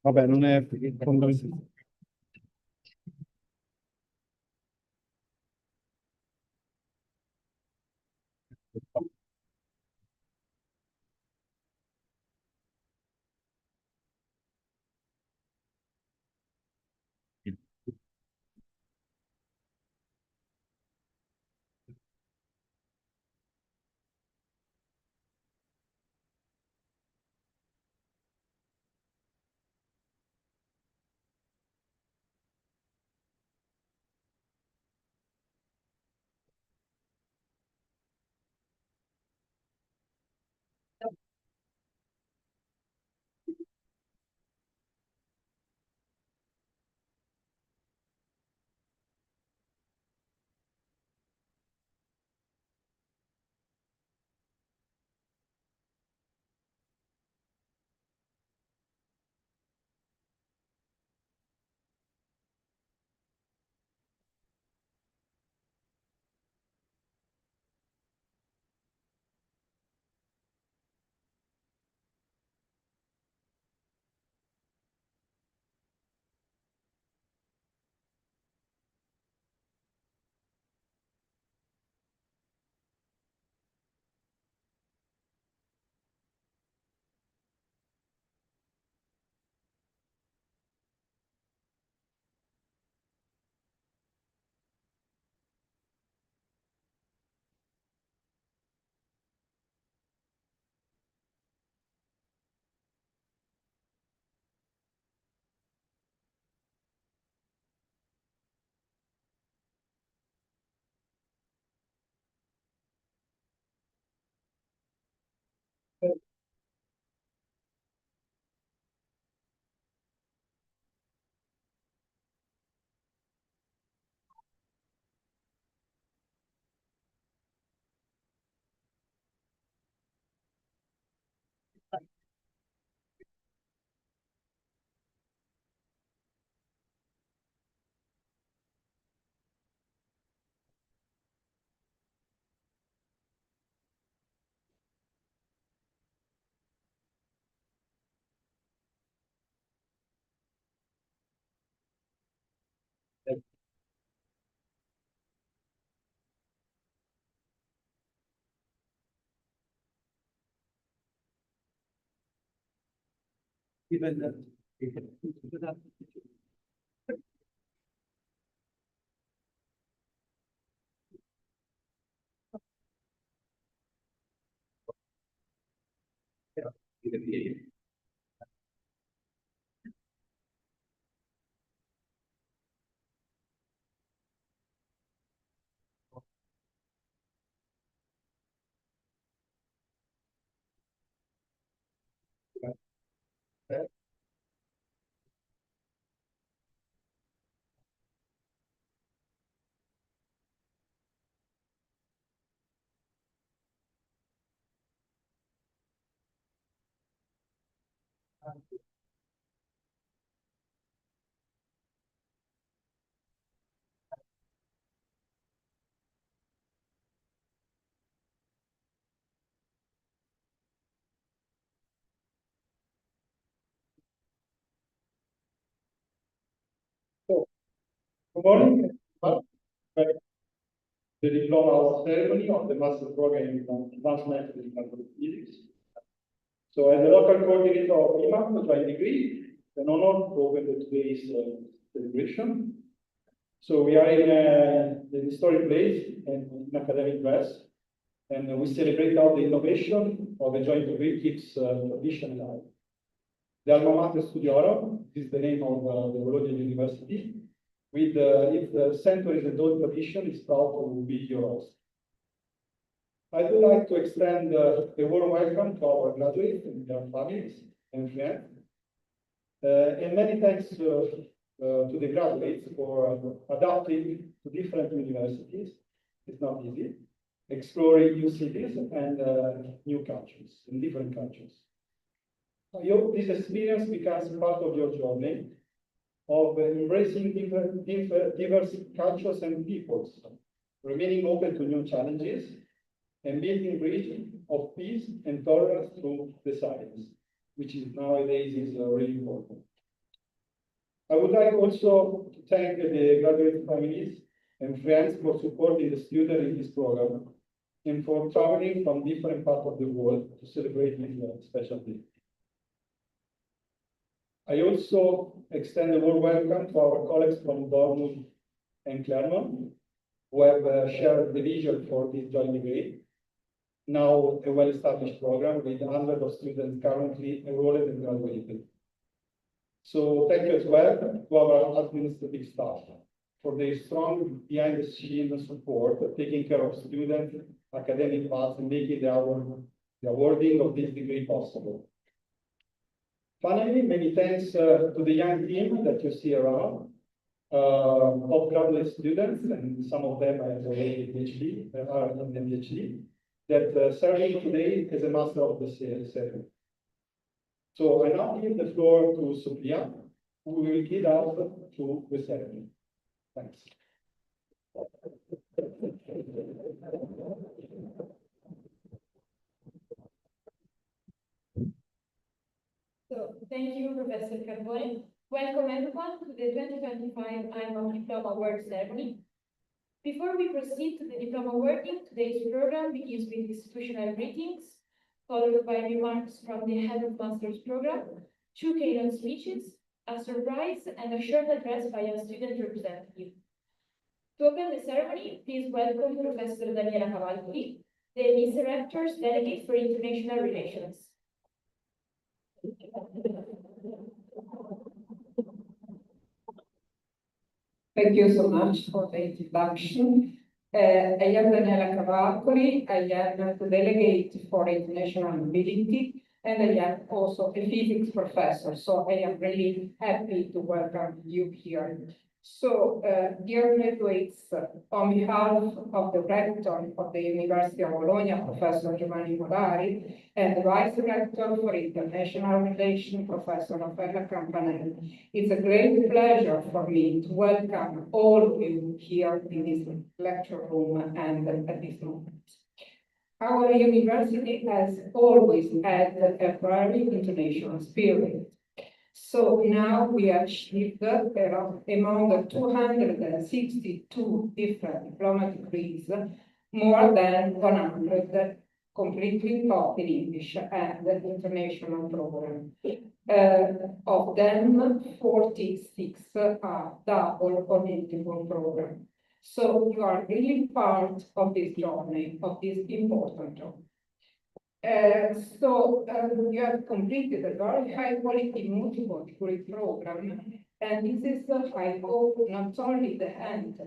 Vabbè, non è fondamentale. So, good morning. The diploma ceremony of the master program in advanced mathematical physics. So, as the local coordinator of IMAPP joint degree, an honor to open today's celebration. So, we are in the historic place and in academic dress, and we celebrate how the innovation of the joint degree keeps tradition alive. The Alma Mater Studiorum is the name of the Bologna University. With its centuries and old tradition, is proud to be your host. I would like to extend a warm welcome to our graduates and their families and friends. And many thanks to the graduates for adapting to different universities. It's not easy. Exploring new cities and new cultures, in different cultures. I hope this experience becomes part of your journey of embracing diverse cultures and peoples, remaining open to new challenges, and building bridges of peace and tolerance through the science, which is nowadays is really important. I would like also to thank the graduate families and friends for supporting the student in this program and for traveling from different parts of the world to celebrate this special day. I also extend a warm welcome to our colleagues from Dortmund and Clermont, who have shared the vision for this joint degree, now a well-established program with hundreds of students currently enrolled and graduated. So thank you as well to our administrative staff for their strong behind-the-scenes support, taking care of students, academic paths, and making the awarding of this degree possible. Finally, many thanks to the young team that you see around, of graduate students, and some of them have already PhD, are in the PhD, that serving today as a master of the ceremony. So I now give the floor to Sophia, who will lead us through the ceremony. Thanks. So thank you, Professor Carbone. Welcome everyone to the 2025 IMAPP Diploma Award Ceremony. Before we proceed to the diploma awarding, today's program begins with institutional greetings, followed by remarks from the head of master's program, 2 keynote speeches, a surprise, and a short address by a student representative. To open the ceremony, please welcome Professor Daniela Cavalli, the Vice Rector's Delegate for International Relations. Thank you so much for the introduction. I am Daniela Cavalli. I am the Delegate for International Mobility, and I am also a physics professor, so I am really happy to welcome you here. So, dear graduates, on behalf of the Rector of the University of Bologna, Professor Giovanni Molari, and the Vice Rector for International Relations, Professor Raffaella Campanelli, it's a great pleasure for me to welcome all of you here in this lecture room and at this moment. Our university has always had a very international spirit. So now we achieved among 262 different diploma degrees, more than 100 completely taught in English and international program. Of them, 46 are double or multiple program. So you are really part of this journey, of this important journey. You have completed a very high quality multiple degree program, and this is, I hope, not only the end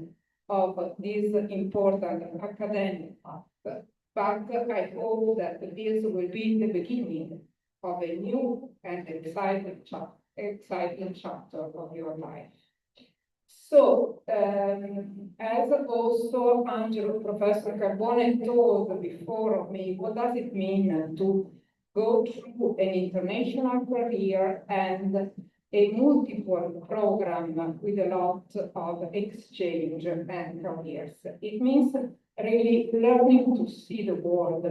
of this important academic path, but I hope that this will be the beginning of a new and exciting chapter of your life. So, as also Professor Carbone told before me, what does it mean to go through an international career and a multiple program with a lot of exchange and careers? It means really learning to see the world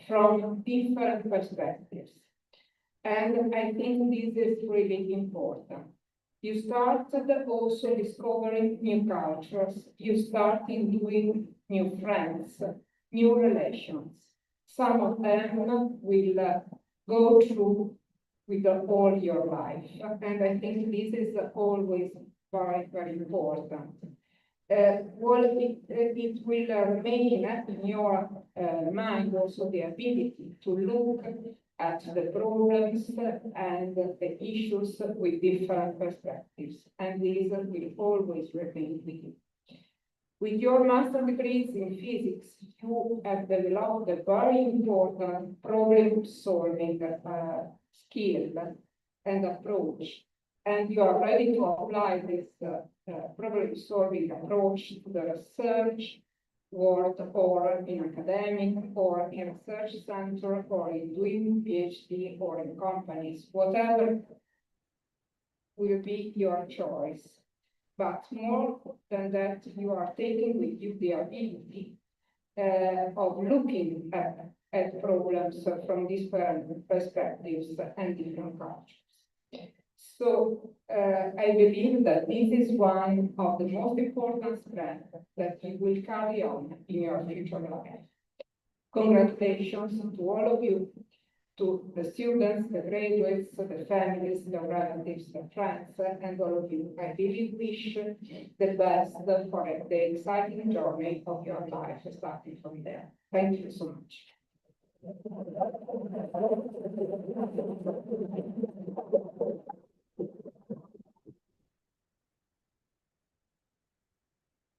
from different perspectives. And I think this is really important. You started also discovering new cultures. You started doing new friends, new relations. Some of them will go through with all your life. And I think this is always very, very important. It will remain in your mind also the ability to look at the problems and the issues with different perspectives, and these will always remain with you. With your master degrees in physics, you have developed a very important problem-solving skill and approach, and you are ready to apply this problem-solving approach to the research world, or in academic, or in research center, or in doing PhD, or in companies, whatever will be your choice. But more than that, you are taking with you the ability of looking at at problems from different perspectives and different cultures. So I believe that this is one of the most important strengths that you will carry on in your future life. Congratulations to all of you, to the students, the graduates, the families, the relatives, the friends, and all of you. I really wish the best for the exciting journey of your life, starting from there. Thank you so much.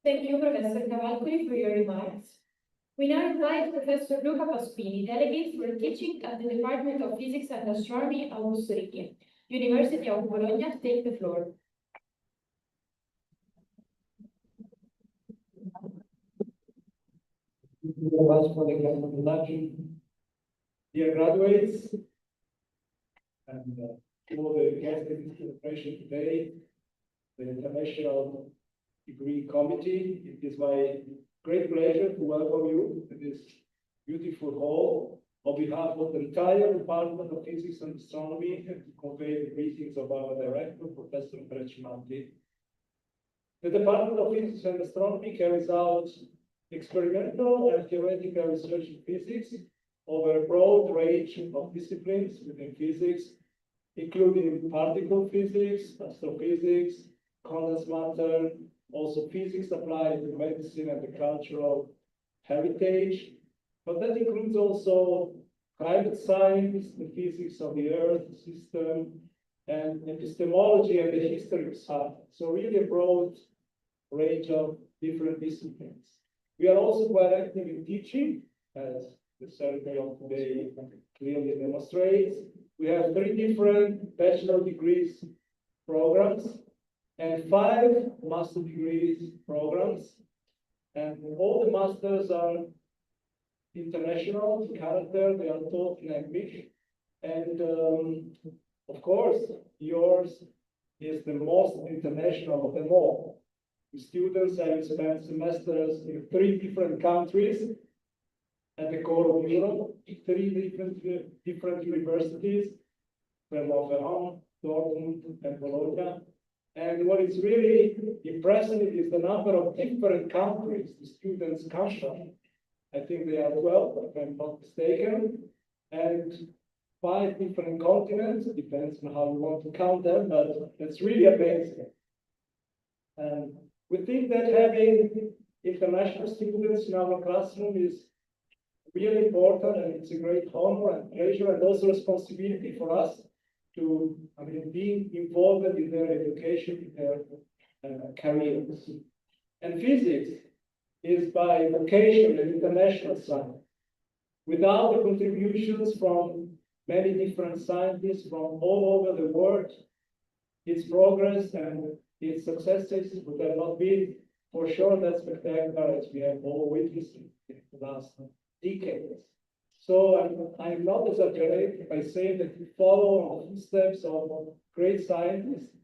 Thank you, Professor Cavalcoli, for your remarks. We now invite Professor Luca Paspini, delegate for teaching at the Department of Physics and Astronomy, Aula, University of Bologna, to take the floor. Thank you very much for the kind introduction. Dear graduates, and all the guests in this celebration today, the International Degree Committee, it is my great pleasure to welcome you to this beautiful hall on behalf of the entire Department of Physics and Astronomy, and to convey the greetings of our director, Professor Breccimanti. The Department of Physics and Astronomy carries out experimental and theoretical research in physics over a broad range of disciplines within physics, including particle physics, astrophysics, condensed matter, also physics applied to medicine and the cultural heritage. But that includes also climate science, the physics of the Earth system, and epistemology and the history of science. So really a broad range of different disciplines. We are also quite active in teaching, as the survey of today clearly demonstrates. We have 3 different bachelor degrees programs and 5 master degrees programs. And all the masters are international in character, they are taught in English. And of course, yours is the most international of them all. The students have spent semesters in 3 different countries at the core of Europe, 3 different universities, Clermont-Ferrand, Dortmund, and Bologna. And what is really impressive is the number of different countries the students come from. I think they are 12, if I'm not mistaken, and 5 different continents. It depends on how you want to count them, but it's really amazing. And we think that having international students in our classroom is really important, and it's a great honor and pleasure and also responsibility for us to be involved in their education, in their careers. And physics is by vocation an international science. Without the contributions from many different scientists from all over the world, its progress and its successes would have not been for sure that spectacular as we have all witnessed in the last decades. So I'm not exaggerating if I say that we follow the footsteps of great scientists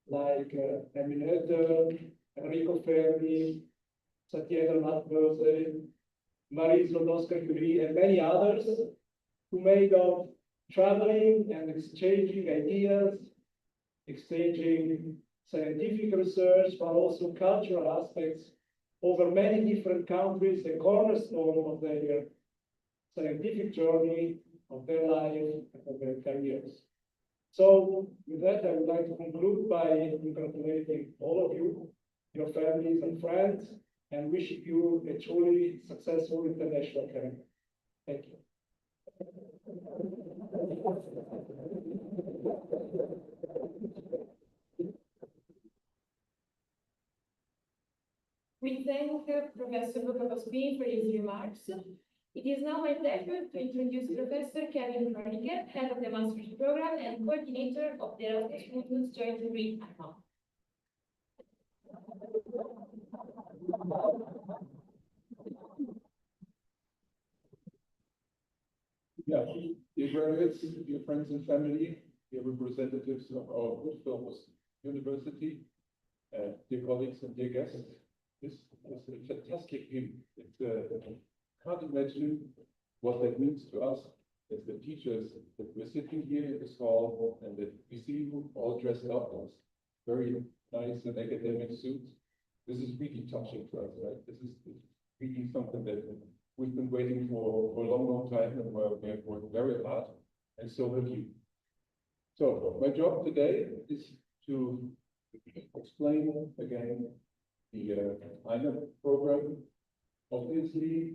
like Emile, Enrico Fermi, Satya Nath Bose, Marie Sklodowska-Curie, and many others who made of traveling and exchanging ideas, exchanging scientific research, but also cultural aspects over many different countries, the cornerstone of their scientific journey, of their life, and of their careers. So with that, I would like to conclude by congratulating all of you, your families and friends, and wishing you a truly successful international career. Thank you. We thank Professor Luca Paspini for his remarks. It is now my pleasure to introduce Professor Kevin Kroeniker, head of the master's program and coordinator of the Erasmus Movement Joint Degree IMAPP. Yeah, dear graduates, dear friends and family, dear representatives of our good University, dear colleagues and dear guests, this is a fantastic hymn. Can't imagine what that means to us as the teachers that we're sitting here in this hall and that we see you all dressed up as very nice and academic suits. This is really touching to us, right? This is really something that we've been waiting for a long, long time, and we have worked very hard, and so have you. So my job today is to explain again the IMAPP program. Obviously,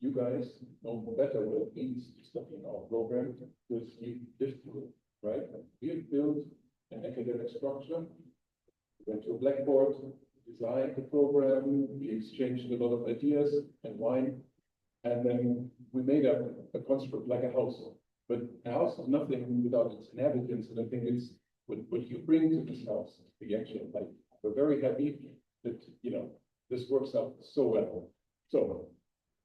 you guys know better what it means to study in our program because you lived through it, right? We have built an academic structure, we went to a blackboard, designed the program, we exchanged a lot of ideas and wine, and then we made a construct like a house. But a house is nothing without its inhabitants, and I think it's what you bring to this house, the actual life. We're very happy that, you know, this works out so well. So,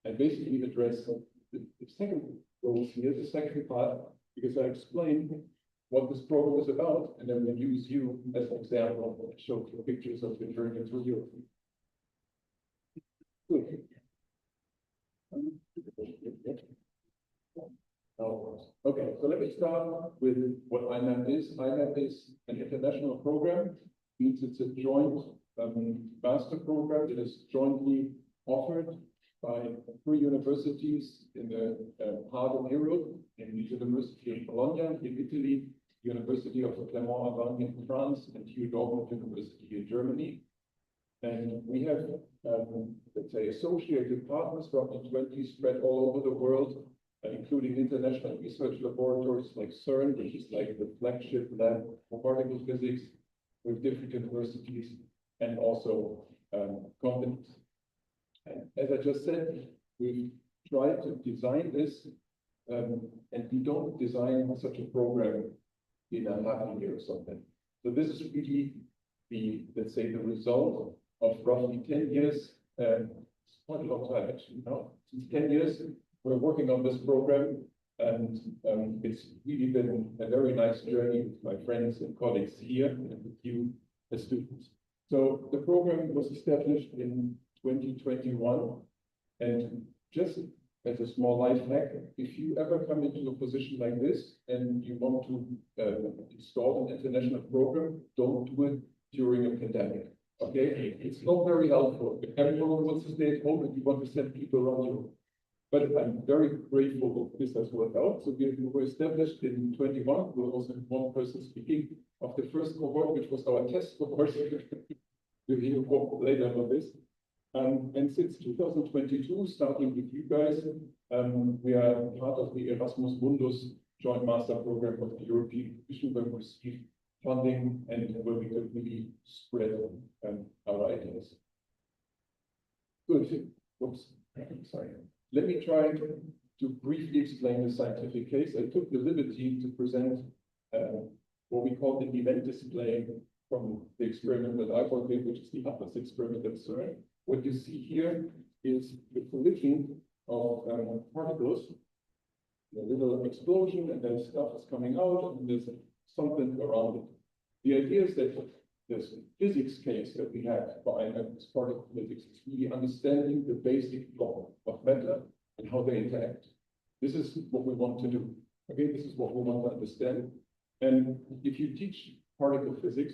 I basically address the second goal here, the second part, because I explained what this program is about, and then we'll use you as an example and show you pictures of the journey through Europe. Good. Okay, so let me start with what IMAPP is. IMAPP is an international program, means it's a joint master program that is jointly offered by 3 universities in the heart of Europe, in the University of Bologna in Italy, University of Clermont-Auvergne in France, and University in Germany. And we have, let's say, associated partners, roughly 20 spread all over the world, including international research laboratories like CERN, which is like the flagship lab for particle physics, with different universities, and also companies. And as I just said, we've tried to design this, and we don't design such a program in a half a year or something. So this is really the, let's say, the result of roughly 10 years, it's quite a long time actually, now. Since 10 years, we're working on this program, and it's really been a very nice journey with my friends and colleagues here and with you as students. So the program was established in 2021, and just as a small life hack, if you ever come into a position like this and you want to install an international program, don't do it during a pandemic. Okay, it's not very helpful. If everyone wants to stay at home and you want to send people around you. But I'm very grateful that this has worked out. So we were established in 21. We were also one person speaking of the first cohort, which was our test cohort. We'll hear later about this. And since 2022, starting with you guys, we are part of the Erasmus Mundus Joint Master Program of the European Commission, where we receive funding and where we can really spread our ideas. Good. Oops. Sorry. Let me try to briefly explain the scientific case. I took the liberty to present what we call the event display from the experiment that I worked with, which is the Atlas experiment at CERN. What you see here is the collision of particles, a little explosion, and then stuff is coming out, and there's something around it. The idea is that this physics case that we have for IMAPP particle physics is really understanding the basic law of matter and how they interact. This is what we want to do. Okay, this is what we want to understand. And if you teach particle physics,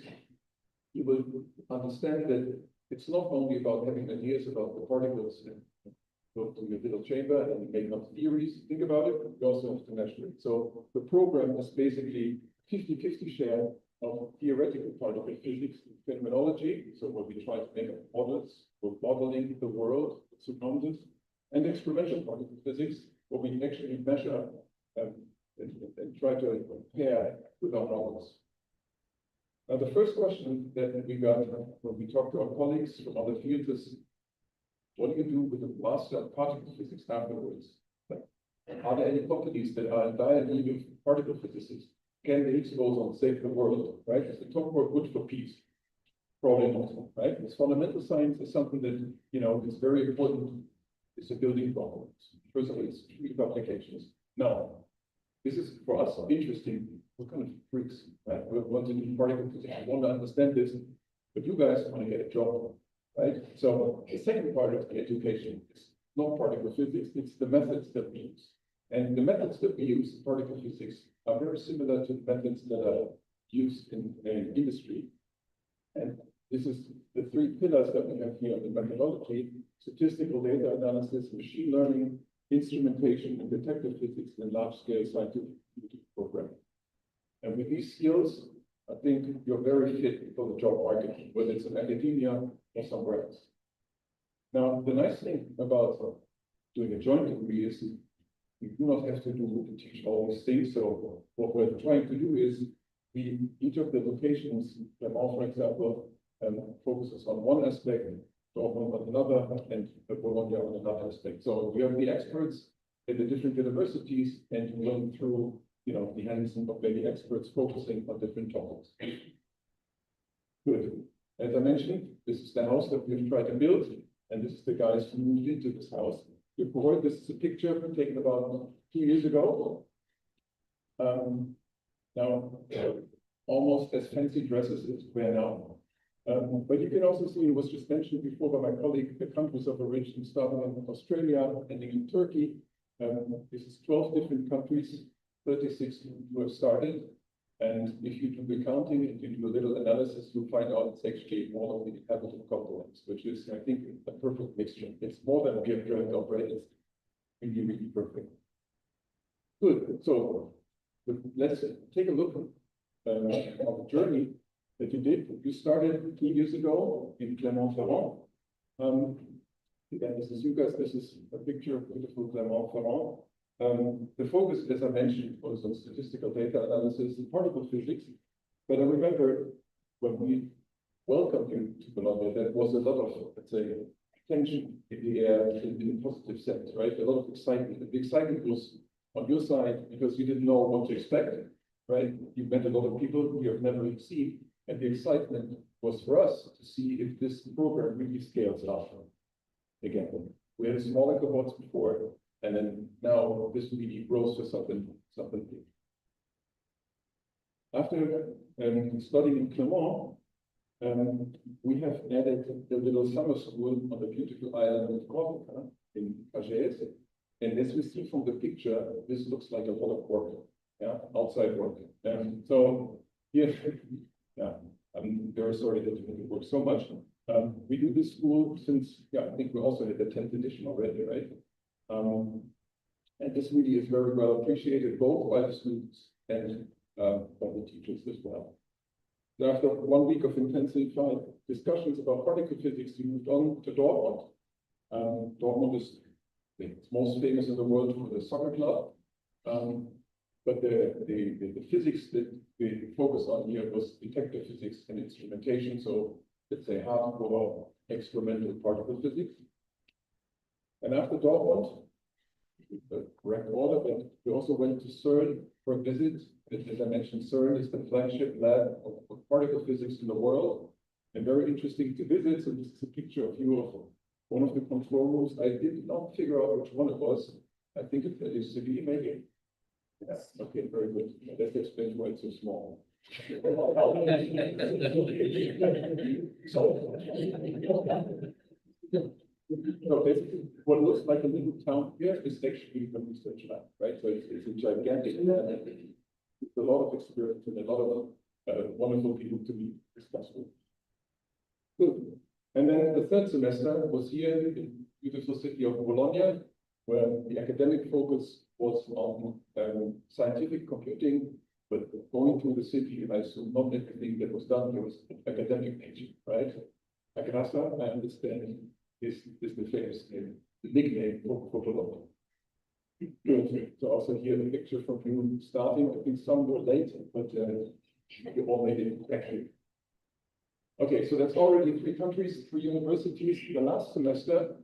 you will understand that it's not only about having ideas about the particles and go to your little chamber and make up theories. Think about it, you also have to measure it. So the program is basically 50-50 share of theoretical particle physics and phenomenology. So where we try to make up models, we're modeling the world that surrounds us, and experimental particle physics, where we actually measure and try to compare with our models. Now, the first question that we got when we talked to our colleagues from other fields is, what do you do with the master of particle physics afterwards? Are there any companies that are in dire need of particle physicists? Can they expose on save the world, right? Is the top work good for peace? Probably not, right? This fundamental science is something that, you know, is very important. It's a building block. First of all, it's three applications. Now, this is for us interesting. We're kind of freaks, right? We want to do particle physics. We want to understand this, but you guys want to get a job, right? So the second part of the education is not particle physics, it's the methods that we use. And the methods that we use in particle physics are very similar to the methods that are used in industry. And this is the three pillars that we have here in methodology: statistical data analysis, machine learning, instrumentation, and detective physics in large-scale scientific programming. And with these skills, I think you're very fit for the job market, whether it's in academia or somewhere else. Now, the nice thing about doing a joint degree is you do not have to teach all these things. So what we're trying to do is each of the locations, Clermont, for example, focuses on one aspect, Dortmund on another, and Bologna on another aspect. So you have the experts at the different universities, and you learn through, the hands of many experts focusing on different topics. Good. As I mentioned, this is the house that we've tried to build, and this is the guys who moved into this house. Before, this is a picture taken about 2 years ago. Now, almost as fancy dresses as we're now. But you can also see, it was just mentioned before by my colleague, the countries of origin, starting in Australia, ending in Turkey. This is 12 different countries, 36 who have started. And if you do the counting and you do a little analysis, you'll find out it's actually all of the inhabited continents, which is, I think, a perfect mixture. It's more than we have dreamt of, right? It's really, really perfect. Good. So let's take a look on the journey that you did. You started 2 years ago in Clermont-Ferrand. Again, this is you guys. This is a picture of beautiful Clermont-Ferrand. The focus, as I mentioned, was on statistical data analysis and particle physics. But I remember when we welcomed you to Bologna, there was a lot of, let's say, tension in the air in a positive sense, right? A lot of excitement. The excitement was on your side because you didn't know what to expect, right? You met a lot of people you have never seen. And the excitement was for us to see if this program really scales up. Again, we had smaller cohorts before, and then now this really grows to something big. After studying in Clermont, we have added a little summer school on the beautiful island of Corsica in Agaetis. And as we see from the picture, this looks like a lot of work, outside work. So here, I'm very sorry that you had to work so much. We do this school since, I think we also had the 10th edition already, right? And this really is very well appreciated, both by the students and by the teachers as well. So after 1 week of intensified discussions about particle physics, we moved on to Dortmund. Dortmund is it's most famous in the world for the soccer club. But the physics that we focused on here was detective physics and instrumentation. So let's say hardcore experimental particle physics. And after Dortmund, the correct order, but we also went to CERN for a visit. As I mentioned, CERN is the flagship lab of particle physics in the world, and very interesting to visit. So this is a picture of you of one of the control rooms. I did not figure out which one it was. I think it is CD, maybe. Yes. Okay, very good. That explains why it's so small. So basically, what looks like a little town here is actually a research lab, right? So it's a gigantic lab. It's a lot of experience and a lot of wonderful people to be discussed with. Good. And then the third semester was here in the beautiful city of Bologna, where the academic focus was on scientific computing, but going through the city, I assume not everything that was done here was academic nature, right? Agrasa, I understand, is the famous name, the nickname for Bologna. Good. So also here the picture from you starting. I think some were late, but you all made it actually. Okay, so that's already 3 countries, 3 universities. The last semester,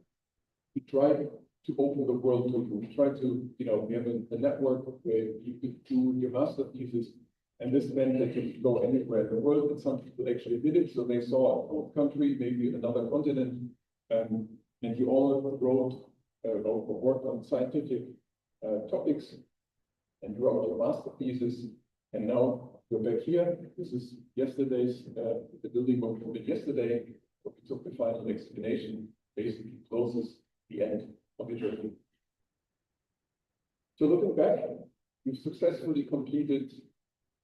we tried to open the world to you. We tried to, we have a network where you could do your master thesis, and this meant that you could go anywhere in the world, and some people actually did it. So they saw a whole country, maybe another continent, and you all wrote or worked on scientific topics and wrote your master thesis. And now you're back here. This is yesterday's, the building where we did yesterday. We took the final examination, basically closes the end of the journey. So looking back, you've successfully completed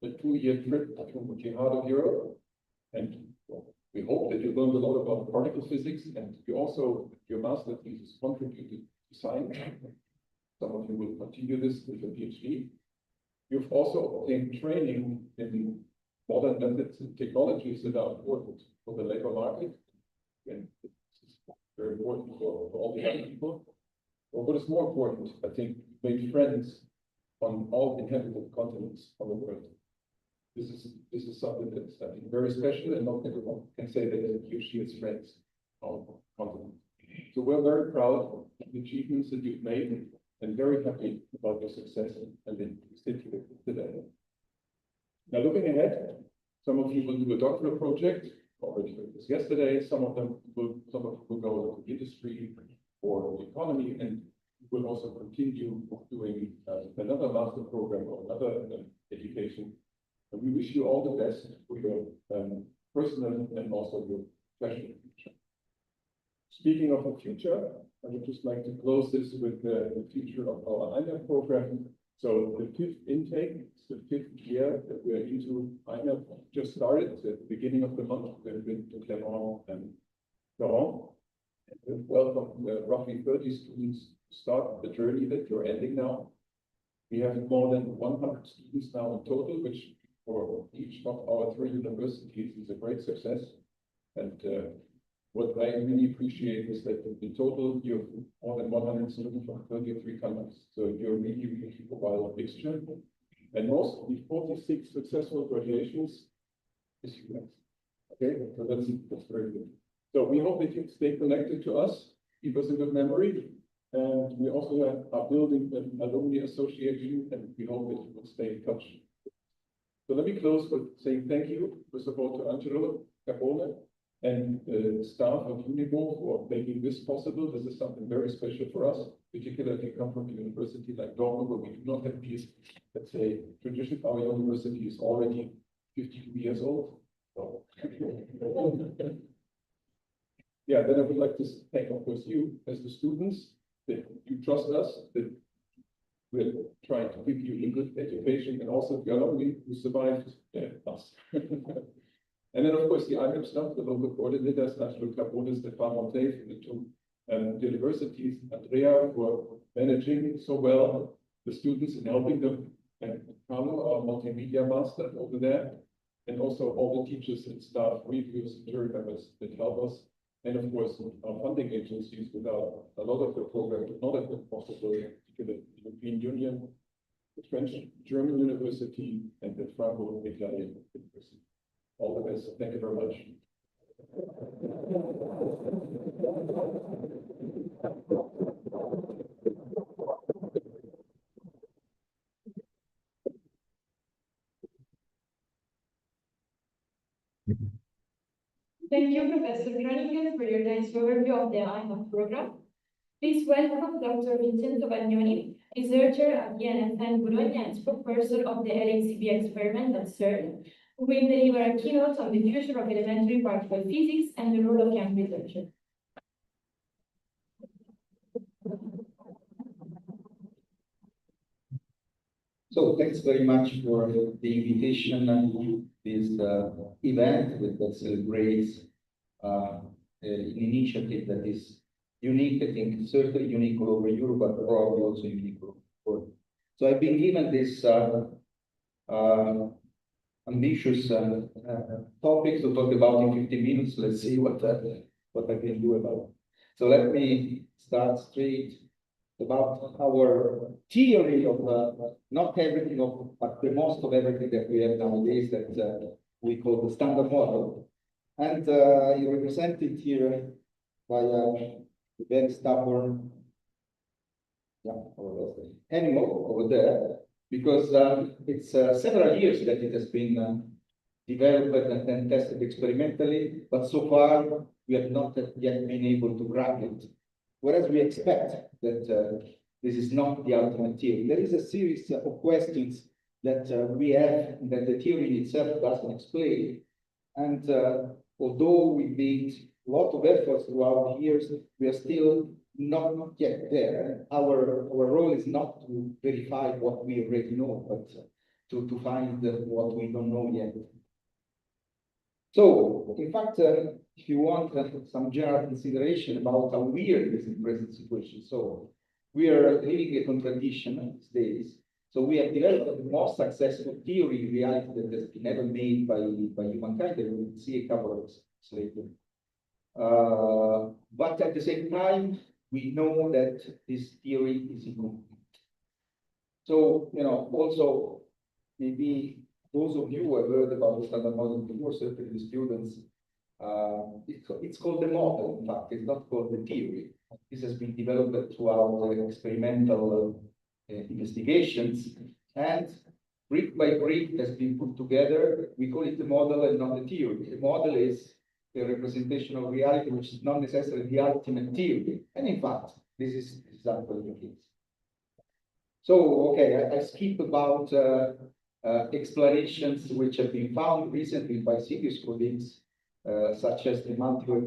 a 2-year trip to the heart of Europe, and we hope that you learned a lot about particle physics, and you also, your master thesis contributed to science. Some of you will continue this with a PhD. You've also obtained training in modern methods and technologies that are important for the labor market, and this is very important for all the young people. But what is more important, I think, you made friends on all inhabited continents of the world. This is something that's, I think, very special, and not everyone can say that he has friends on the continent. So we're very proud of the achievements that you've made, and very happy about your success and the institute today. Now, looking ahead, some of you will do a doctoral project. Already heard this yesterday. Some of you will go into industry or the economy, and will also continue doing another master program or another education. And we wish you all the best for your personal and also your professional future. Speaking of the future, I would just like to close this with the future of our IMAPP program. So the 5th intake, it's the 5th year that we're into IMAPP, just started at the beginning of the month. We've been to Clermont and Florent. And we've welcomed roughly 30 students to start the journey that you're ending now. We have more than 100 students now in total, which for each of our 3 universities is a great success. And what I really appreciate is that in total, you have more than 100 students from 33 countries. So you're really a wild mixture. And most of the 46 successful graduations is US. Okay, so that's very good. So we hope that you stay connected to us, keep us in good memory. And we also are building an alumni association, and we hope that you will stay in touch. So let me close with saying thank you, first of all, to Angelo Carbone and the staff of Unibo for making this possible. This is something very special for us, particularly if you come from a university like Dortmund, where we do not have these, let's say, tradition. Our university is already 52 years old. So, yeah, then I would like to thank, of course, you as the students, that you trust us, that we're trying to give you a good education, and also the alumni who survived us. And then, of course, the IMAPP staff, the local coordinators, Angelo Carbone, Stefan Monte from the 2 universities, Andrea for managing so well the students and helping them, and Carlo, our multimedia master over there, and also all the teachers and staff, reviewers, and jury members that help us. And of course, our funding agencies, without a lot of the program would not have been possible, particularly the European Union, the French German University, and the Franco-Italian University. All the best. Thank you very much. Thank you, Professor Groningen, for your nice overview of the IMAPP program. Please welcome Dr. Vincenzo Bagnoni, researcher at the NFN Bologna and spokesperson of the LHCb experiment at CERN, who will deliver a keynote on the future of elementary particle physics and the role of young researchers. So thanks very much for the invitation to this event, that celebrates an initiative that is unique, I think, certainly unique all over Europe, but probably also unique all over the world. So I've been given this ambitious topic to talk about in 15 minutes. Let's see what I can do about it. So let me start straight about our theory of not everything of, but the most of everything that we have nowadays that we call the standard model. And you represent it here by a very stubborn animal over there, because it's several years that it has been developed and then tested experimentally, but so far we have not yet been able to crack it. Whereas we expect that this is not the ultimate theory. There is a series of questions that we have that the theory in itself doesn't explain. And although we made a lot of efforts throughout the years, we are still not yet there. Our role is not to verify what we already know, but to find what we don't know yet. So, in fact, if you want some general consideration about how weird is the present situation, so we are living a contradiction these days. So we have developed the most successful theory in reality that has been ever made by humankind, and we'll see a couple of slides later. But at the same time, we know that this theory is incomplete. So, also, maybe those of you who have heard about the standard model before, certainly the students, it's called the model, in fact, it's not called the theory. This has been developed throughout experimental investigations, and brick by brick has been put together. We call it the model and not the theory. The model is a representation of reality, which is not necessarily the ultimate theory. And in fact, this is exactly the case. So, okay, I skip about explanations which have been found recently by serious colleagues, such as the multiple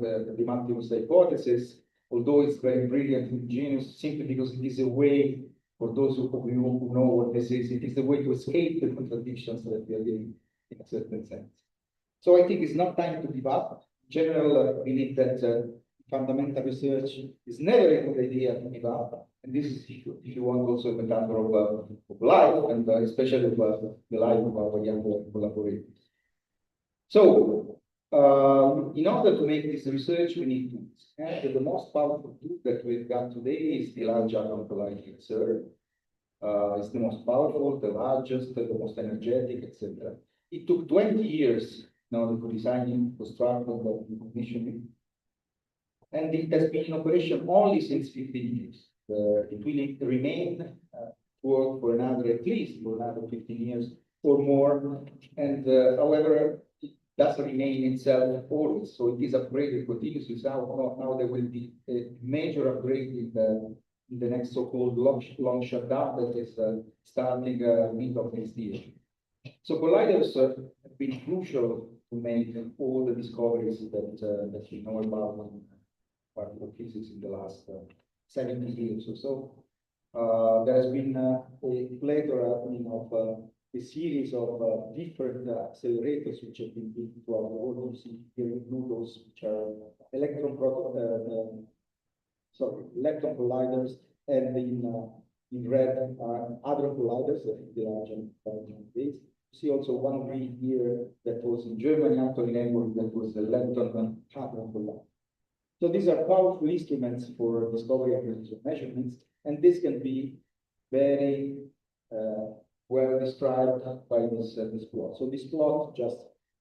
hypothesis, although it's very brilliant and ingenious, simply because it is a way, for those who know what this is, it is a way to escape the contradictions that we are living in a certain sense. So I think it's not time to give up. In general, I believe that fundamental research is never a good idea to give up. And this is, if you want, also a metaphor of life, and especially of the life of our younger collaborators. So, in order to make this research, we need tools. And the most powerful tool that we've got today is the Large Hadron Collider, CERN. It's the most powerful, the largest, the most energetic, etc. It took 20 years in order to design it, construct it, and commission it. And it has been in operation only since 15 years. It will remain work for at least for another 15 years or more. And however, it does remain itself always. So it is upgraded continuously. So now there will be a major upgrade in the next so-called long shutdown that is starting mid of next year. So colliders have been crucial to make all the discoveries that we know about in particle physics in the last 70 years or so. There has been a plethora of a series of different accelerators which have been built throughout the world. You see here include those which are electron colliders, and in red are hadron colliders, the large base. You see also one green here that was in Germany, actually named that was the electron hadron collider. So these are powerful instruments for discovery and measurements, and this can be very well described by this plot. So this plot just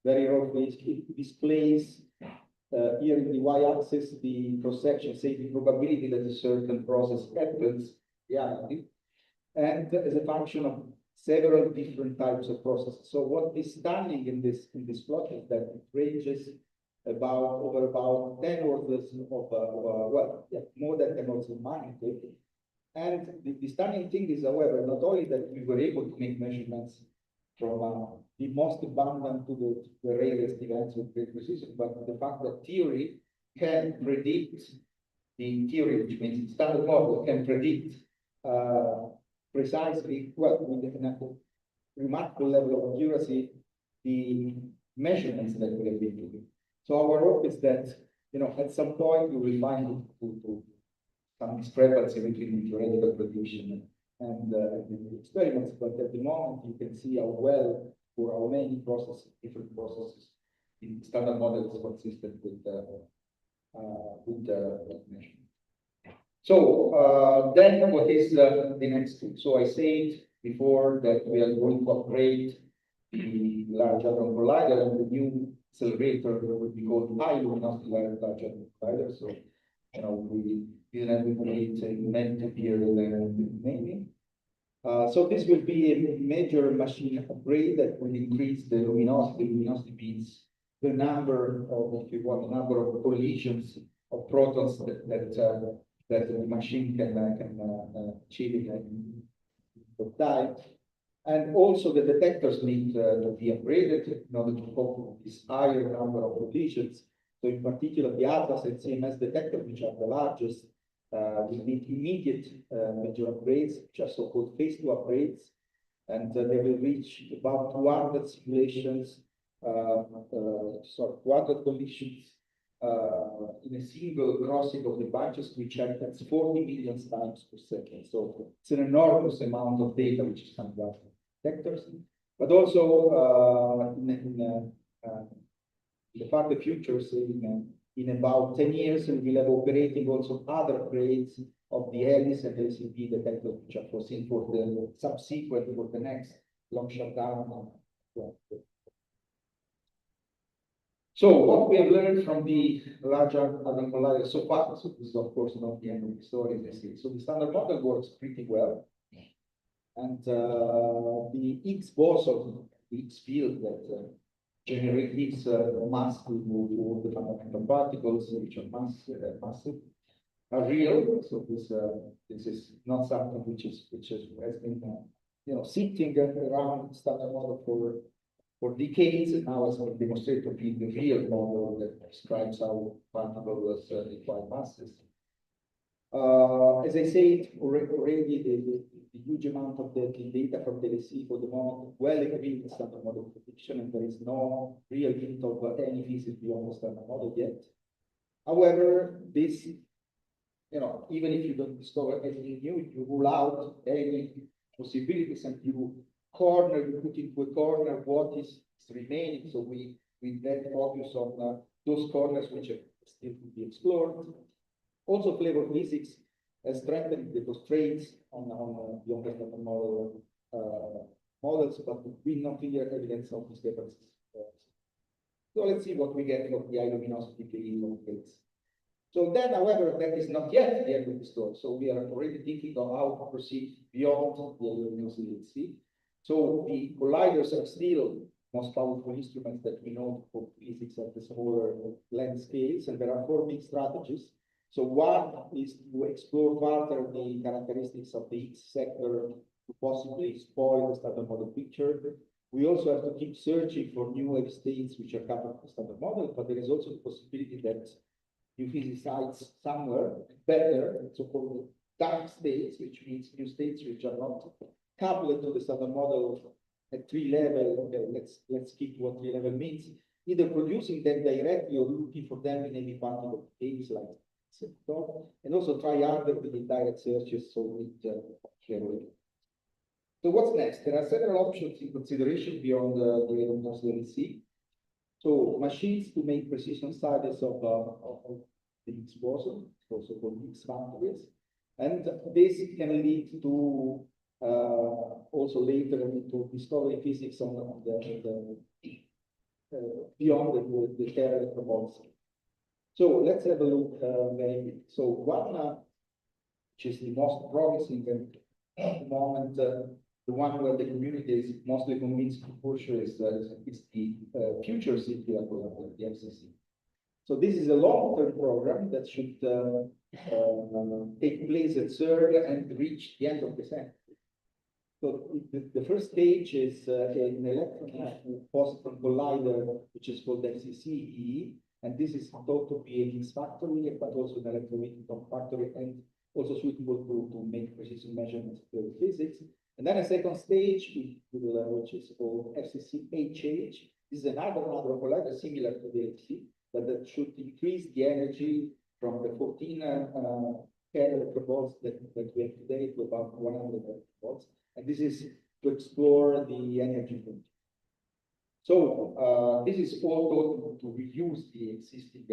very roughly displays here in the y-axis the cross-section, say the probability that a certain process happens, reality, and as a function of several different types of processes. So what is stunning in this plot is that it ranges over about 10 orders of more than 10 orders of magnitude. And the stunning thing is, however, not only that we were able to make measurements from the most abundant to the rarest events with great precision, but the fact that theory can predict, the theory, which means the standard model, can predict precisely, well, with a remarkable level of accuracy, the measurements that we have been doing. So our hope is that, at some point we will find some discrepancy between the theoretical prediction and the experiments, but at the moment you can see how well, for how many processes, different processes, the standard model is consistent with the measurement. So then what is the next step? So I said before that we are going to upgrade the Large Hadron Collider, and the new accelerator will be called Alumni Large Hadron Collider. So we didn't have to create a meant here naming. So this will be a major machine upgrade that will increase the luminosity. Luminosity means the number of, if you want, the number of collisions of protons that the machine can achieve in time. And also the detectors need to be upgraded in order to cope with this higher number of collisions. So in particular, the Atlas and CMS detectors, which are the largest, we need immediate major upgrades, which are so-called phase 2 upgrades, and they will reach about 200 simulations, 200 collisions in a single crossing of the branches, which happens 40 million times per second. So it's an enormous amount of data which is coming out from detectors, but also in the far future, saying in about 10 years, we will have operating also other grades of the ELIS and LCP detectors, which are foreseen for the subsequent, for the next long shutdown. So what we have learned from the larger hadron collider so far, so this is of course not the end of the story, as I say. So the standard model works pretty well. And the Higgs boson, the Higgs field that generate Higgs mass to move all the fundamental particles, which are massive, are real. So this is not something which has been sitting around standard model for decades, and now has been demonstrated to be the real model that describes how particles require masses. As I said already, the huge amount of the data from the LHC for the moment well agree with standard model prediction, and there is no real hint of any physics beyond the standard model yet. However, this, even if you don't discover anything new, you rule out any possibilities and you put into a corner what is remaining. So we then focus on those corners which are still to be explored. Also, flavor physics has strengthened the constraints on the standard model models, but we not clear evidence of these differences. So let's see what we get from the high luminosity case. So then, however, that is not yet the end of the story. So we are already thinking of how to proceed beyond the luminosity. So the colliders are still most powerful instruments that we know for physics at the smaller length scales, and there are 4 big strategies. So one is to explore further the characteristics of the Higgs sector to possibly spoil the standard model picture. We also have to keep searching for new wave states which are covered by the standard model, but there is also the possibility that you physicize somewhere better, so-called dark states, which means new states which are not coupled to the standard model at 3 level. Okay, let's keep what 3 level means, either producing them directly or looking for them in any particle case like and also try harder with indirect searches. So what's next? There are several options in consideration beyond the LHC. So machines to make precision studies of the Higgs boson, also called Higgs factories, and this can lead to also later to discovery physics on beyond the Terra proposal. So let's have a look very quick. So one, which is the most promising at the moment, the one where the community is mostly convinced to push is the future city of the FCC. So this is a long-term program that should take place at CERN and reach the end of the century. So the first stage is an electron positron collider, which is called FCC-E, and this is thought to be a Higgs factory, but also an electromagnetic factory, and also suitable to make precision measurements of physics. And then a second stage, which is called FCC-HH. This is another collider similar to the LHC, but that should increase the energy from the 14 electron that we have today to about 100 electron. And this is to explore the energy frontier. So this is all to reuse the existing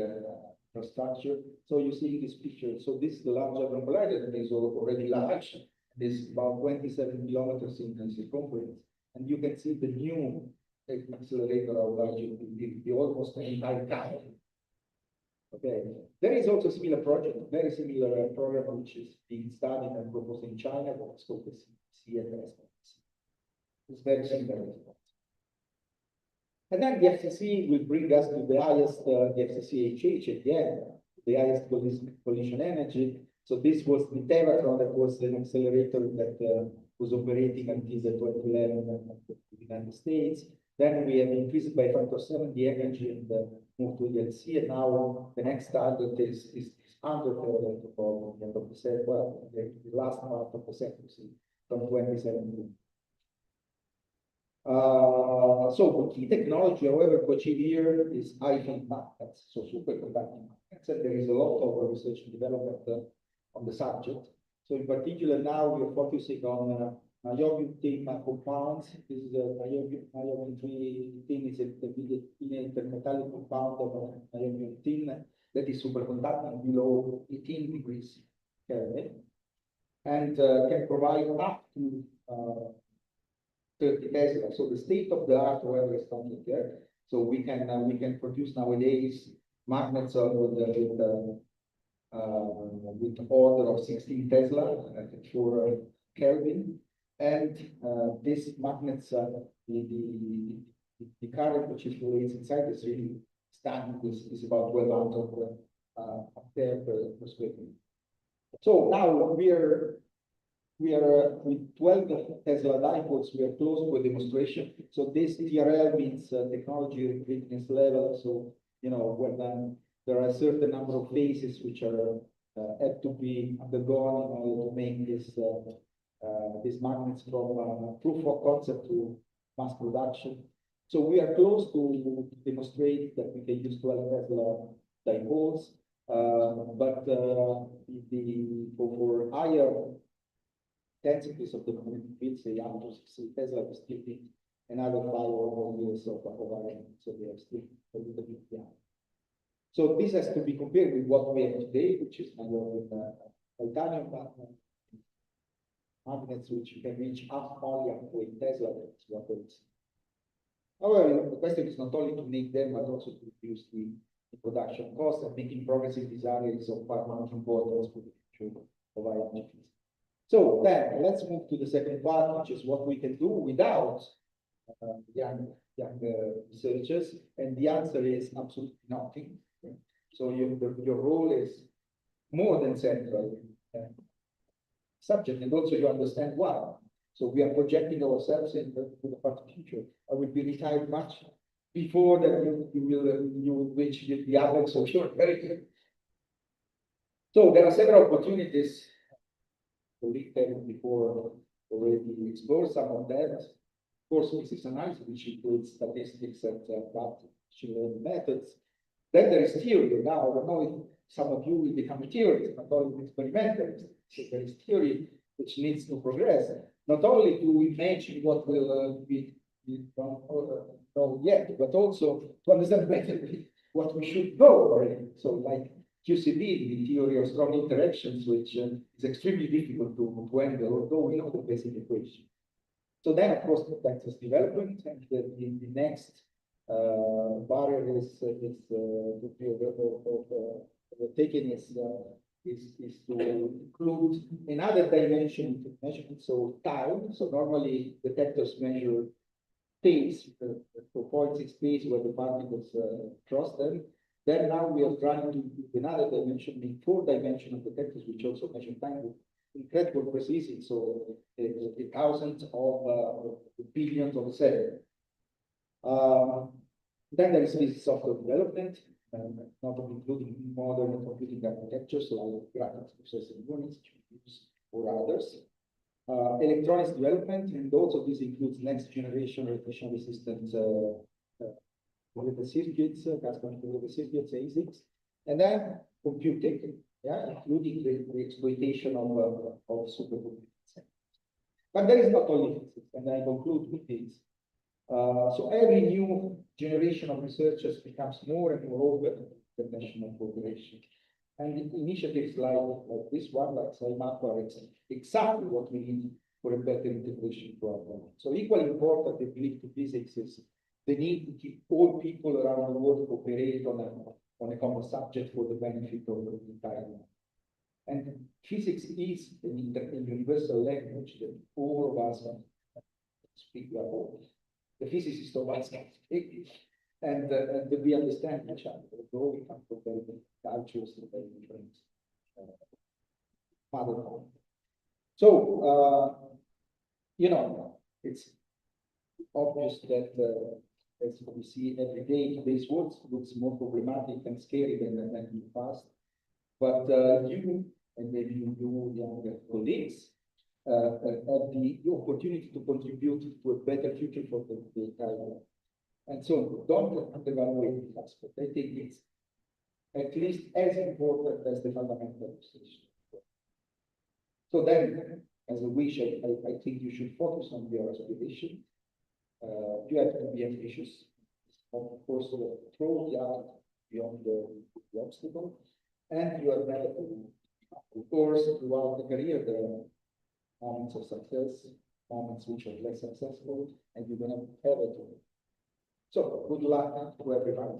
infrastructure. So you see this picture. So this is the large hadron collider that is already large. This is about 27 kilometers in circumference, and you can see the new accelerator how large it will be, the almost entire town. Okay, there is also a similar project, very similar program which is being studied and proposed in China, what's called the CFS. It's very similar. And then the FCC will bring us to the highest, the FCC-HH at the end, the highest collision energy. So this was the Tevatron, that was an accelerator that was operating until the 2011 in the United States. Then we have increased by factor 7 the energy and moved to the LC, and now the next target is underdeveloped of the end of the century, well, the last part of the century, from 2017. So the key technology, however, to achieve here is high-field magnets, so superconducting magnets, and there is a lot of research and development on the subject. So in particular, now we are focusing on niobium-tin compounds. This is a niobium-tin is a intermetallic compound of niobium-tin that is superconducting below 18 degrees Kelvin, and can provide up to 30 Tesla. So the state of the art, however, is something there. So we can produce nowadays magnets with order of 16 Tesla for Kelvin, and these magnets, the current which is released inside is really standard. Is about 1200 ampere per square meter. So now we are with 12 Tesla dipoles, we are close to a demonstration. So this TRL means technology readiness level. So, you know, when there are a certain number of phases which are have to be undergone in order to make these magnets from proof of concept to mass production. So we are close to demonstrate that we can use 12 Tesla dipoles, but for higher densities of the magnetic field, say up to 60 Tesla, we still need another 5 or more years of R&D, so we are still a little bit behind. So this has to be compared with what we have today, which is with titanium magnets, which you can reach only up to 8 Tesla. That's what it is. However, the question is not only to make them, but also to reduce the production cost, and making progress in this area is of paramount importance for the future of IMAPP. So then let's move to the second part, which is what we can do without young researchers, and the answer is absolutely nothing. So your role is more than central subject, and also you understand why. So we are projecting ourselves into the far future. I will be retired much before that you will reach the average of your career. So there are several opportunities. Before already explored some of that. Of course, physics analysis, which includes statistics and machine learning methods. Then there is theory. Now, I don't know if some of you will become a theorist, not only experimentalist. So there is theory which needs to progress, not only to imagine what will be don't know yet, but also to understand better what we should know already. So, like QCD, the theory of strong interactions, which is extremely difficult to handle, although we know the basic equation. So then, of course, that's development, and the next barrier is taken is to include another dimension to measurement, so time. So normally detectors measure space, for points in space where the particles cross them. Then now we are trying to do another dimension, in 4-dimensional detectors, which also measure time with incredible precision, so thousands of billions of cells. Then there is this software development, not including modern computing architectures like graphics processing units, GPUs, or others. Electronics development, and also this includes next generation rotation resistant the circuits, the circuits, ASICs, and then computing, including the exploitation of supercomputing. But there is not only physics, and I conclude with this. So every new generation of researchers becomes more and more open to international cooperation. And initiatives like this one, like IMAPP, are exactly what we need for a better integration program. So equally important, I believe, to physics is the need to keep all people around the world cooperate on a common subject for the benefit of the entire world. And physics is a universal language that all of us speak about. The physicists of us can speak, and we understand each other, although we come from very different cultures and very different mother tongue. So, you know, it's obvious that as we see every day, today's world looks more problematic and scary than in the past. But you, and maybe you younger colleagues, have the opportunity to contribute to a better future for the entire world. And so don't undervalue this aspect. I think it's at least as important as the fundamental station. So then, as a wish, I think you should focus on your aspiration. You have to be ambitious. Of course, throw the art beyond the obstacle, and you are better. Of course, throughout the career, there are moments of success, moments which are less successful, and you're going to have it. So, good luck to everyone.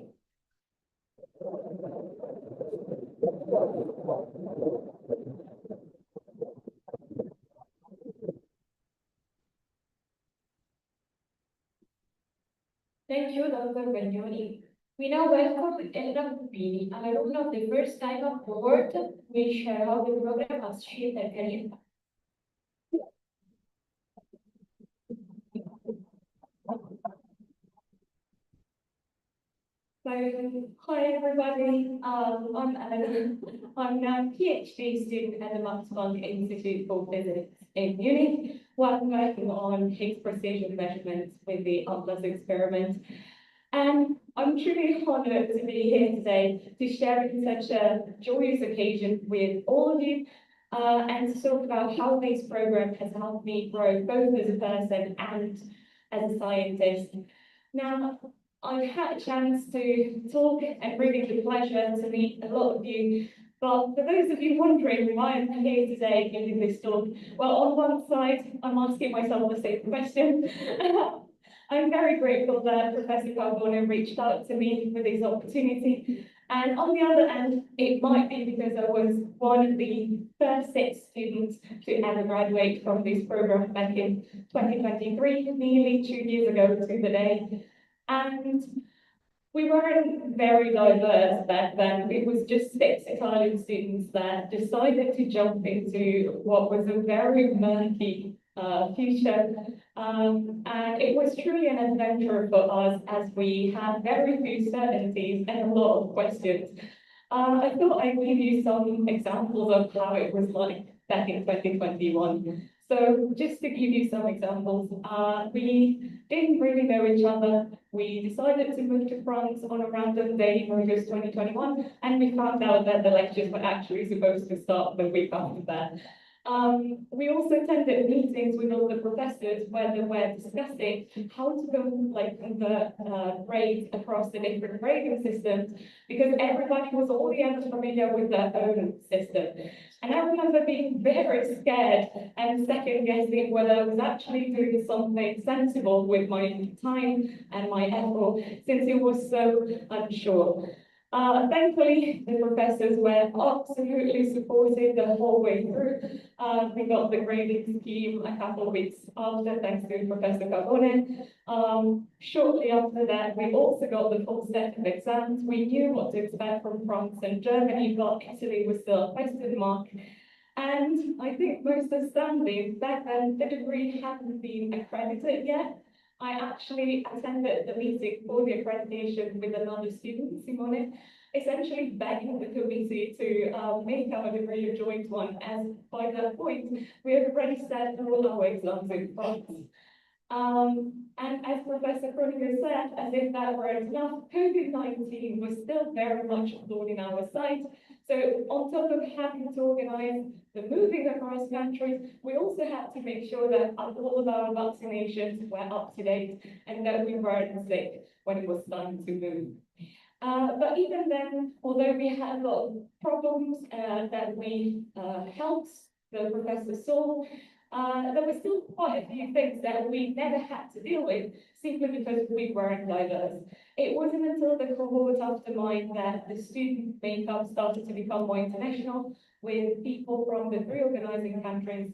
Thank you, Dr. Bagnoni. We now welcome Elena Pupini, an alumna of the first time of cohort, will share how the program has shaped her career. So, hi everybody, I'm Elena. I'm now a PhD student at the Max Planck Institute for Physics in Munich, where I'm working on Higgs precision measurements with the Atlas experiment. And I'm truly honoured to be here today to share in such a joyous occasion with all of you and to talk about how this program has helped me grow both as a person and as a scientist. Now, I've had a chance to talk and really the pleasure to meet a lot of you. But for those of you wondering why I'm here today giving this talk, well, on one side, I'm asking myself the same question. I'm very grateful that Professor Carbone reached out to me for this opportunity. And on the other hand, it might be because I was one of the first 6 students to ever graduate from this program back in 2023, nearly 2 years ago to the day. And we weren't very diverse back then. It was just 6 Italian students that decided to jump into what was a very murky future. And it was truly an adventure for us as we had very few certainties and a lot of questions. I thought I'd give you some examples of how it was like back in 2021. So just to give you some examples, we didn't really know each other. We decided to move to France on a random day in August 2021, and we found out that the lectures were actually supposed to start the week after that. We also attended meetings with all the professors where they were discussing how to go like convert grades across the different grading systems, because everybody was already familiar with their own system. And I remember being very scared and second guessing whether I was actually doing something sensible with my time and my effort, since it was so unsure. Thankfully, the professors were absolutely supportive the whole way through. We got the grading scheme a couple of weeks after, thanks to Professor Carbone. Shortly after that, we also got the full set of exams. We knew what to expect from France and Germany, but Italy was still a question mark. And I think most astounding, back then the degree hadn't been accredited yet. I actually attended the meeting for the accreditation with another student, Simone, essentially begging the committee to make our degree a joint one, as by that point, we had already set all our exams in France. And as Professor Prodi said, as if that weren't enough, COVID-19 was still very much thorn in our side. So on top of having to organize the moving across countries, we also had to make sure that all of our vaccinations were up to date and that we weren't sick when it was time to move. But even then, although we had a lot of problems that we helped the professor solve, there were still quite a few things that we never had to deal with, simply because we weren't diverse. It wasn't until the cohort after mine that the student makeup started to become more international, with people from the 3 organizing countries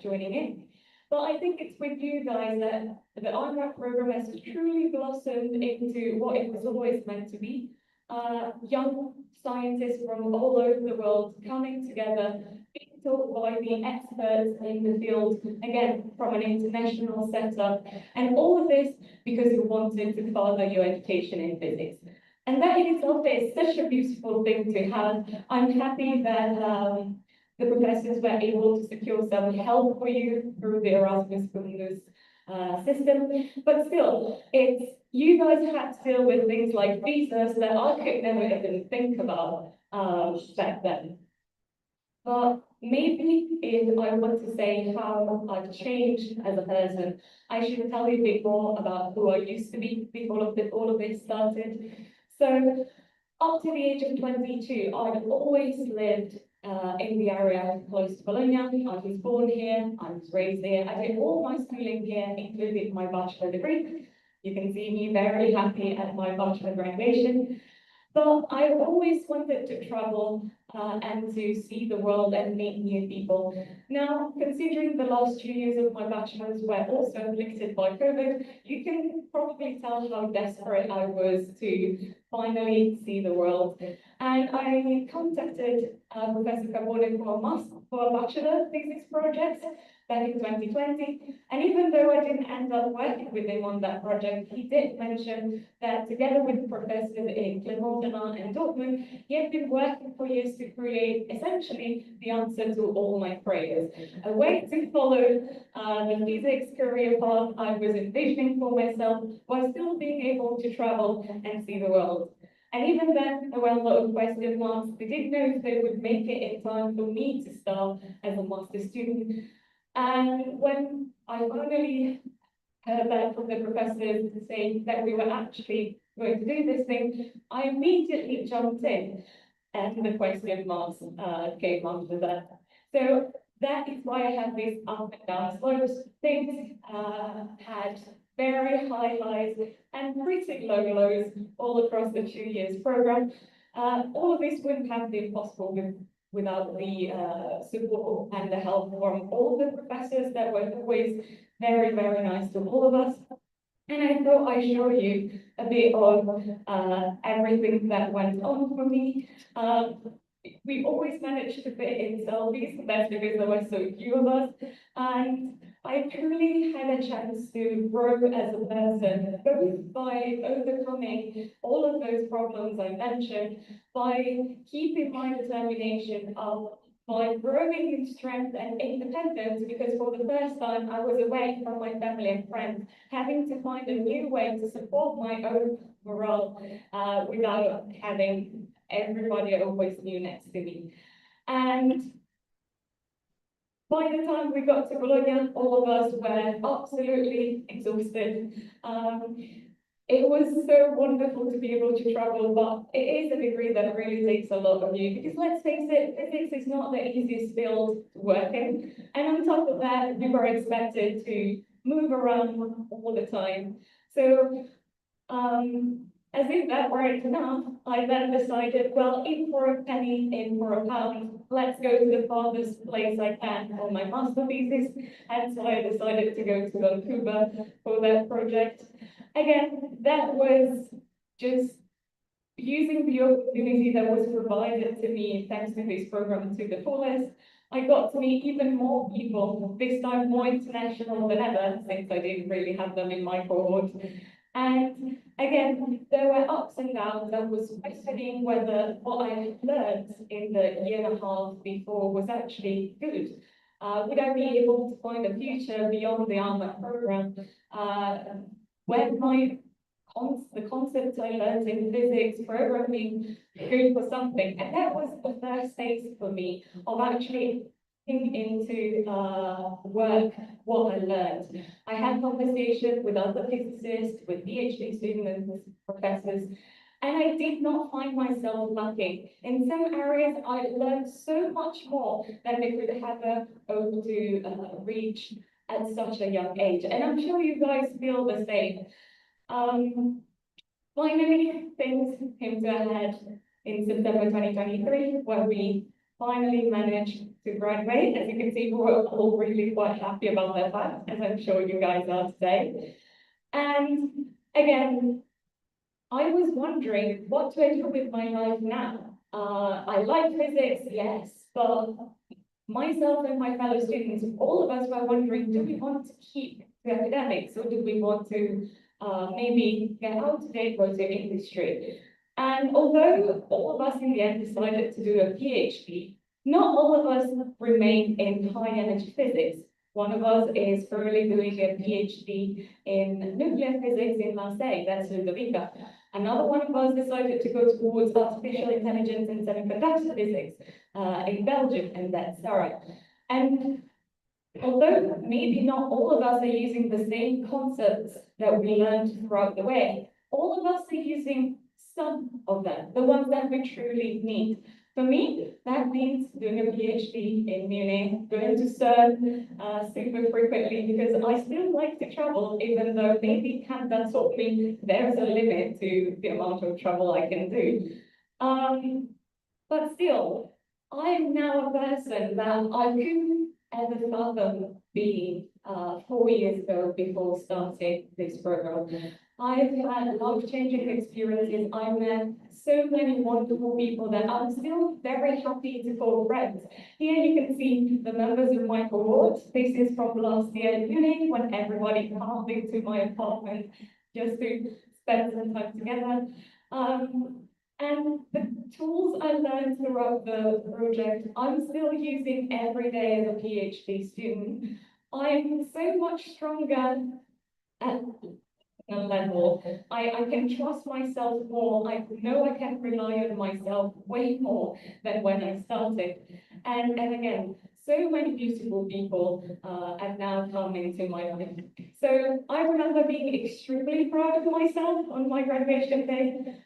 joining in. But I think it's with you guys that the IMAPP program has truly blossomed into what it was always meant to be. Young scientists from all over the world coming together, being taught by the experts in the field, again, from an international setup. And all of this because you wanted to further your education in physics. And that in itself is such a beautiful thing to have. I'm happy that the professors were able to secure some help for you through the Erasmus Mundus system. But still, it's you guys had to deal with things like visas that I could never even think about back then. But maybe if I want to say how I've changed as a person, I should tell you a bit more about who I used to be before all of this started. So up to the age of 22, I've always lived in the area close to Bologna. I was born here, I was raised here. I did all my schooling here, including my bachelor degree. You can see me very happy at my bachelor graduation. But I've always wanted to travel and to see the world and meet new people. Now, considering the last 2 years of my bachelor's were also afflicted by COVID, you can probably tell how desperate I was to finally see the world. And I contacted Professor Carbone for a bachelor thesis project back in 2020. And even though I didn't end up working with him on that project, he did mention that together with professors in Clermont and Dortmund, he had been working for years to create essentially the answer to all my prayers. A way to follow the physics career path I was envisioning for myself while still being able to travel and see the world. And even then, there were a lot of question marks. They didn't know if they would make it in time for me to start as a master's student. And when I finally heard back from the professors saying that we were actually going to do this thing, I immediately jumped in, and the question marks came after that. So that is why I have these up and down slopes. Things had very high highs and pretty low lows all across the 2 years program. All of this wouldn't have been possible without the support and the help from all the professors that were always very, very nice to all of us. And I thought I'd show you a bit of everything that went on for me. We always managed to fit in selfies, that's because there were so few of us. And I truly had a chance to grow as a person, both by overcoming all of those problems I mentioned, by keeping my determination up, by growing in strength and independence, because for the first time I was away from my family and friends, having to find a new way to support my own morale without having everybody always knew next to me. And by the time we got to Bologna, all of us were absolutely exhausted. It was so wonderful to be able to travel, but it is a degree that really takes a lot of you, because let's face it, physics is not the easiest field to work in. And on top of that, we were expected to move around all the time. So, as if that weren't enough, I then decided, well, in for a penny, in for a pound, let's go to the farthest place I can for my master thesis. And so I decided to go to Vancouver for that project. Again, that was just using the opportunity that was provided to me thanks to this program to the fullest. I got to meet even more people, this time more international than ever, since I didn't really have them in my cohort. And again, there were ups and downs. I was questioning whether what I had learned in the year and a half before was actually good. Would I be able to find a future beyond the IMAPP program? When the concepts I learned in physics, programming, good for something. And that was the first phase for me of actually putting into work what I learned. I had conversations with other physicists, with PhD students, and professors, and I did not find myself lacking. In some areas, I learned so much more than I could ever hope to reach at such a young age. And I'm sure you guys feel the same. Finally, things came to a head in September 2023, where we finally managed to graduate. As you can see, we were all really quite happy about that fact, as I'm sure you guys are today. And again, I was wondering, what do I do with my life now? I like physics, yes, but myself and my fellow students, all of us were wondering, do we want to keep to academics, or do we want to maybe get out of it, go to industry? And although all of us in the end decided to do a PhD, not all of us remain in high energy physics. One of us is currently doing a PhD in nuclear physics in Marseille, that's Ludovica. Another one of us decided to go towards artificial intelligence and semiconductor physics in Belgium, and that's Sarah. And although maybe not all of us are using the same concepts that we learned throughout the way, all of us are using some of them, the ones that we truly need. For me, that means doing a PhD in Munich, going to CERN super frequently, because I still like to travel, even though maybe Canada taught me there's a limit to the amount of travel I can do. But still, I'm now a person that I couldn't ever fathom being 4 years ago before starting this program. I've had life-changing experiences. I met so many wonderful people that I'm still very happy to call friends. Here you can see the members of my cohort. This is from last year in Munich, when everybody came into my apartment just to spend some time together. And the tools I learned throughout the project, I'm still using every day as a PhD student. I'm so much stronger at a level. I can trust myself more. I know I can rely on myself way more than when I started. And again, so many beautiful people have now come into my life. So I remember being extremely proud of myself on my graduation day.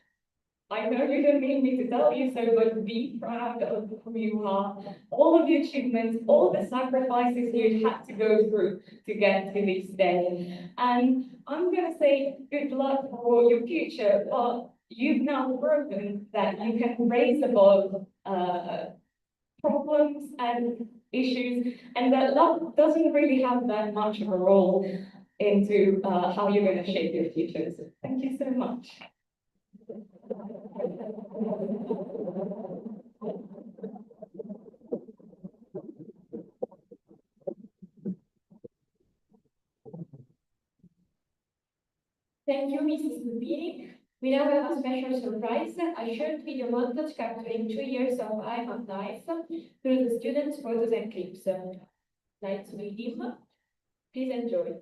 I know you don't need me to tell you so, but be proud of who you are, all of the achievements, all the sacrifices you had to go through to get to this day. And I'm going to say good luck for your future, but you've now proven that you can raise above problems and issues, and that luck doesn't really have that much of a role into how you're going to shape your future. So thank you so much. Thank you, Mrs. Lupini. We now have a special surprise, a short video montage capturing 2 years of IMAPP life through the students' photos and clips. Let's meet him. Please enjoy.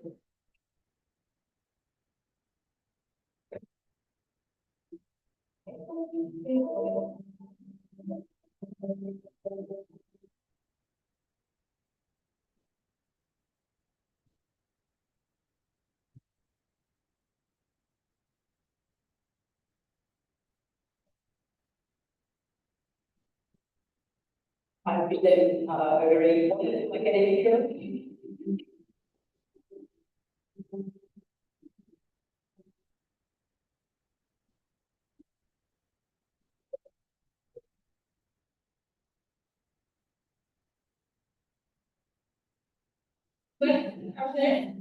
I've been very important academic journey. Okay.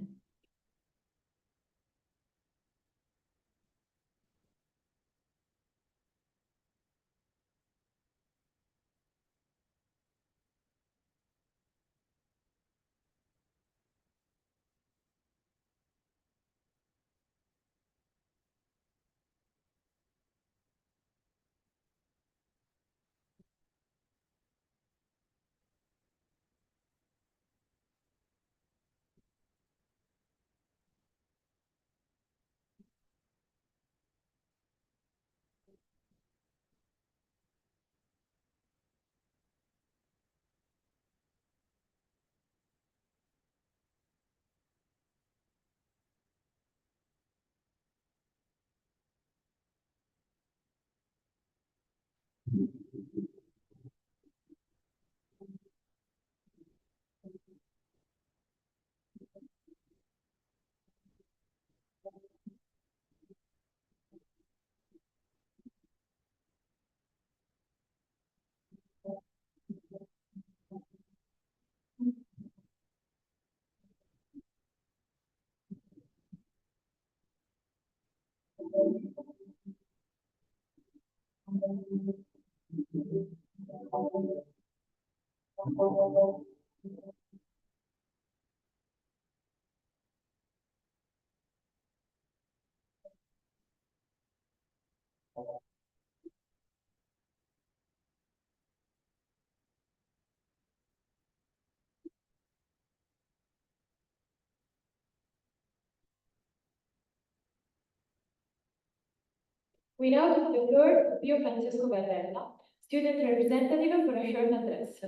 We now give the floor to Pio Francesco Barrella, student representative for a short address.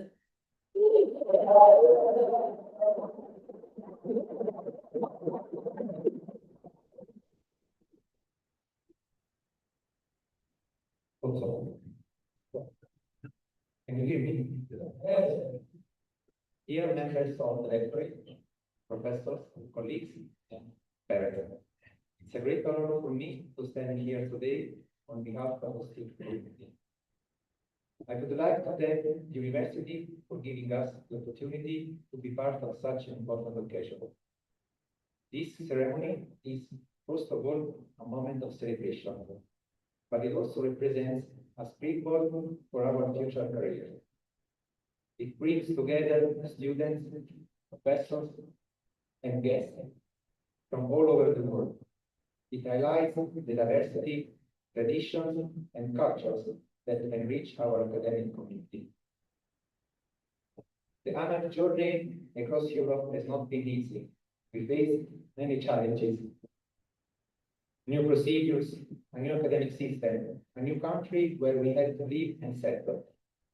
Also, can you hear me? Dear members of the rectorate, professors, colleagues, and parents, it's a great honor for me to stand here today on behalf of the student community. I would like to thank the university for giving us the opportunity to be part of such an important occasion. This ceremony is, first of all, a moment of celebration, but it also represents a springboard for our future career. It brings together students, professors, and guests from all over the world. It highlights the diversity, traditions, and cultures that enrich our academic community. The Aula journey across Europe has not been easy. We faced many challenges, new procedures, a new academic system, a new country where we had to live and settle.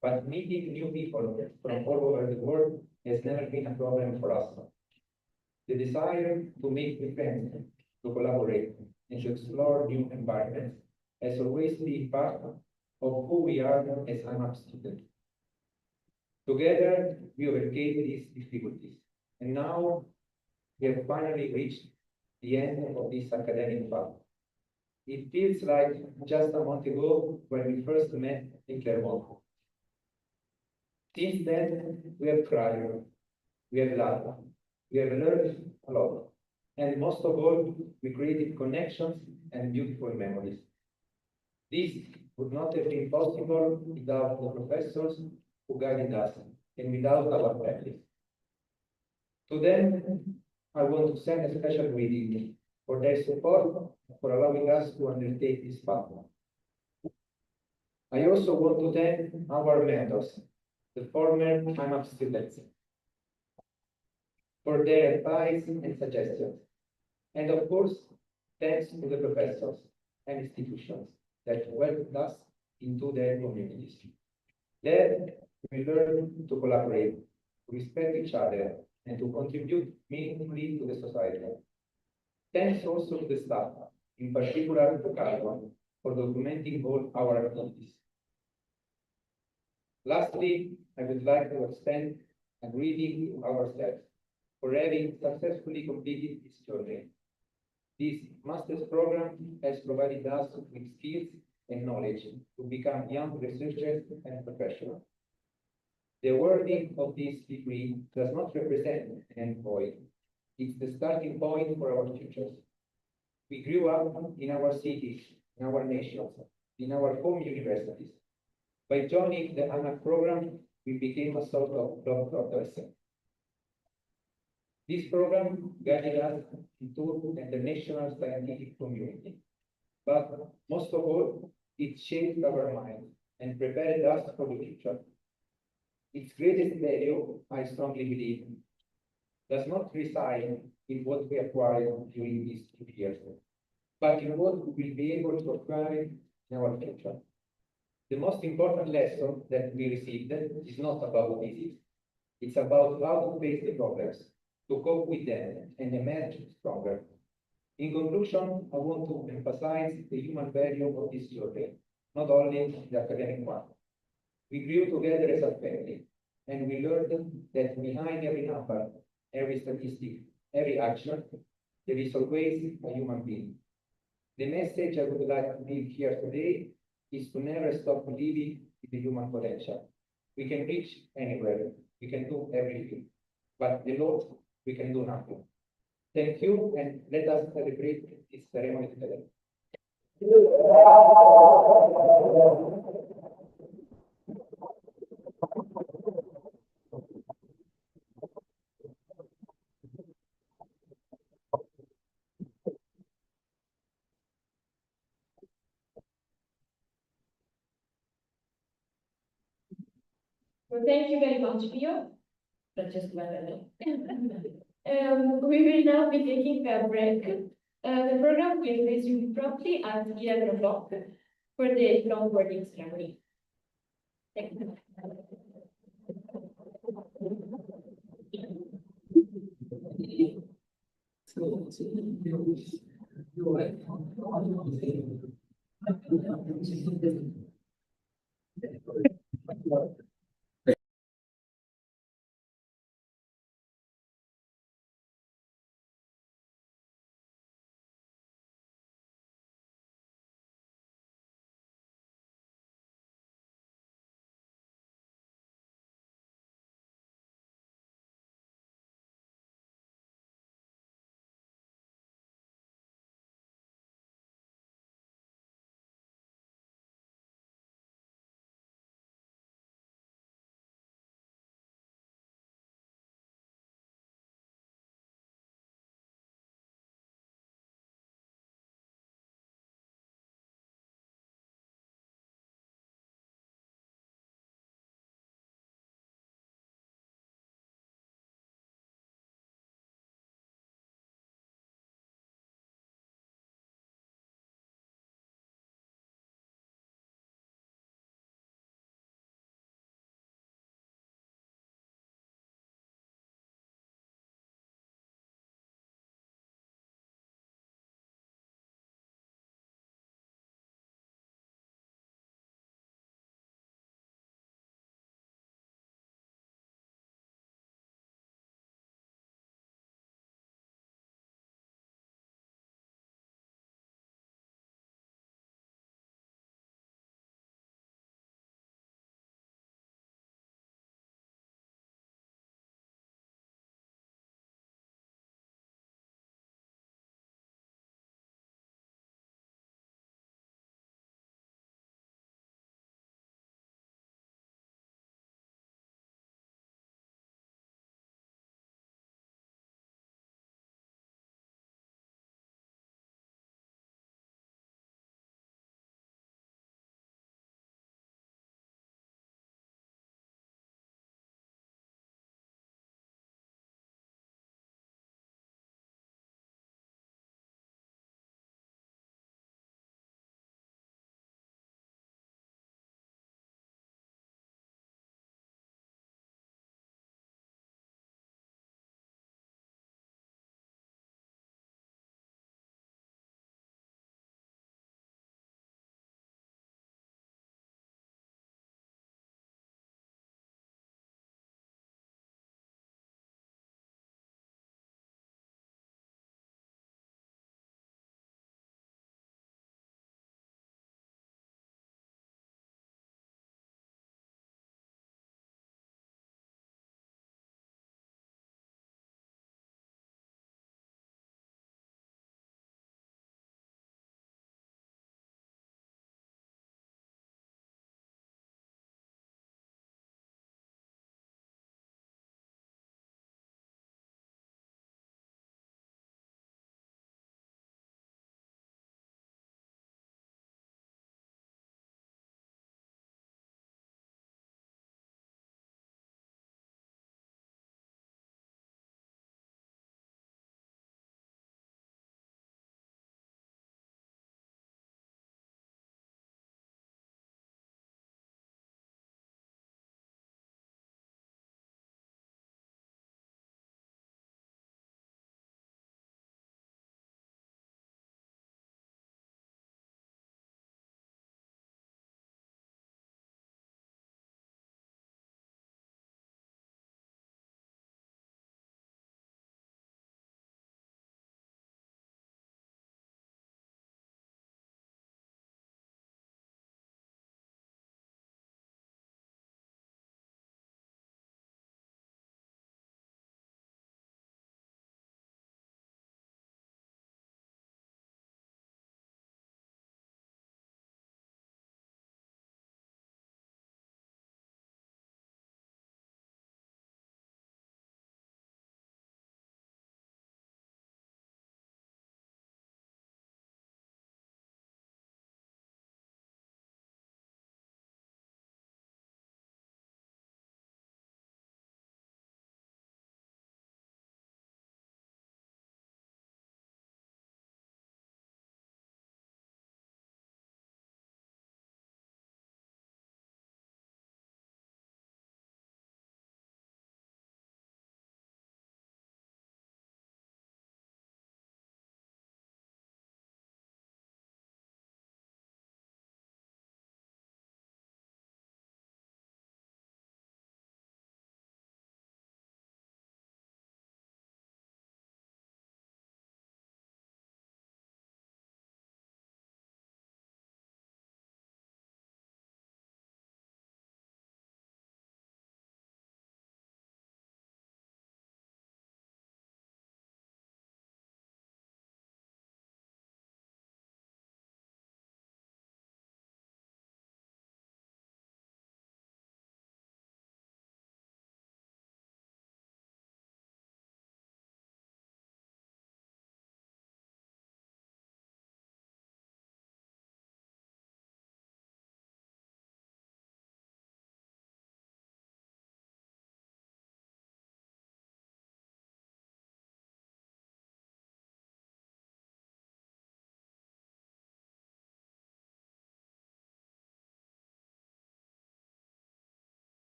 But meeting new people from all over the world has never been a problem for us. The desire to make new friends, to collaborate, and to explore new environments has always been part of who we are as IMAPP students. Together, we overcame these difficulties, and now we have finally reached the end of this academic path. It feels like just a month ago when we first met in Clermont. Since then, we have cried, we have laughed, we have learned a lot, and most of all, we created connections and beautiful memories. This would not have been possible without the professors who guided us and without our families. To them, I want to send a special greeting for their support, for allowing us to undertake this path. I also want to thank our mentors, the former IMAPP students, for their advice and suggestions. And of course, thanks to the professors and institutions that welcomed us into their communities. There, we learn to collaborate, to respect each other, and to contribute meaningfully to the society. Thanks also to the staff, in particular to Carlo, for documenting all our activities. Lastly, I would like to extend a greeting to ourselves for having successfully completed this journey. This master's program has provided us with skills and knowledge to become young researchers and professionals. The awarding of this degree does not represent an endpoint. It's the starting point for our futures. We grew up in our cities, in our nations, in our home universities. By joining the IMAPP program, we became a sort of globetrotters. This program guided us into the international scientific community. But most of all, it shaped our minds and prepared us for the future. Its greatest value, I strongly believe, does not reside in what we acquired during these 2 years, but in what we will be able to acquire in our future. The most important lesson that we received is not about physics. It's about how to face the problems, to cope with them, and emerge stronger. In conclusion, I want to emphasize the human value of this journey, not only the academic one. We grew together as a family, and we learned that behind every number, every statistic, every action, there is always a human being. The message I would like to leave here today is to never stop believing in the human potential. We can reach anywhere, we can do everything, but the Lord, we can do nothing. Thank you, and let us celebrate this ceremony together. Well, thank you very much, Pio. Francesco Barrella. We will now be taking a break The program will resume promptly at 11 o'clock for the diploma awarding ceremony. Thank you.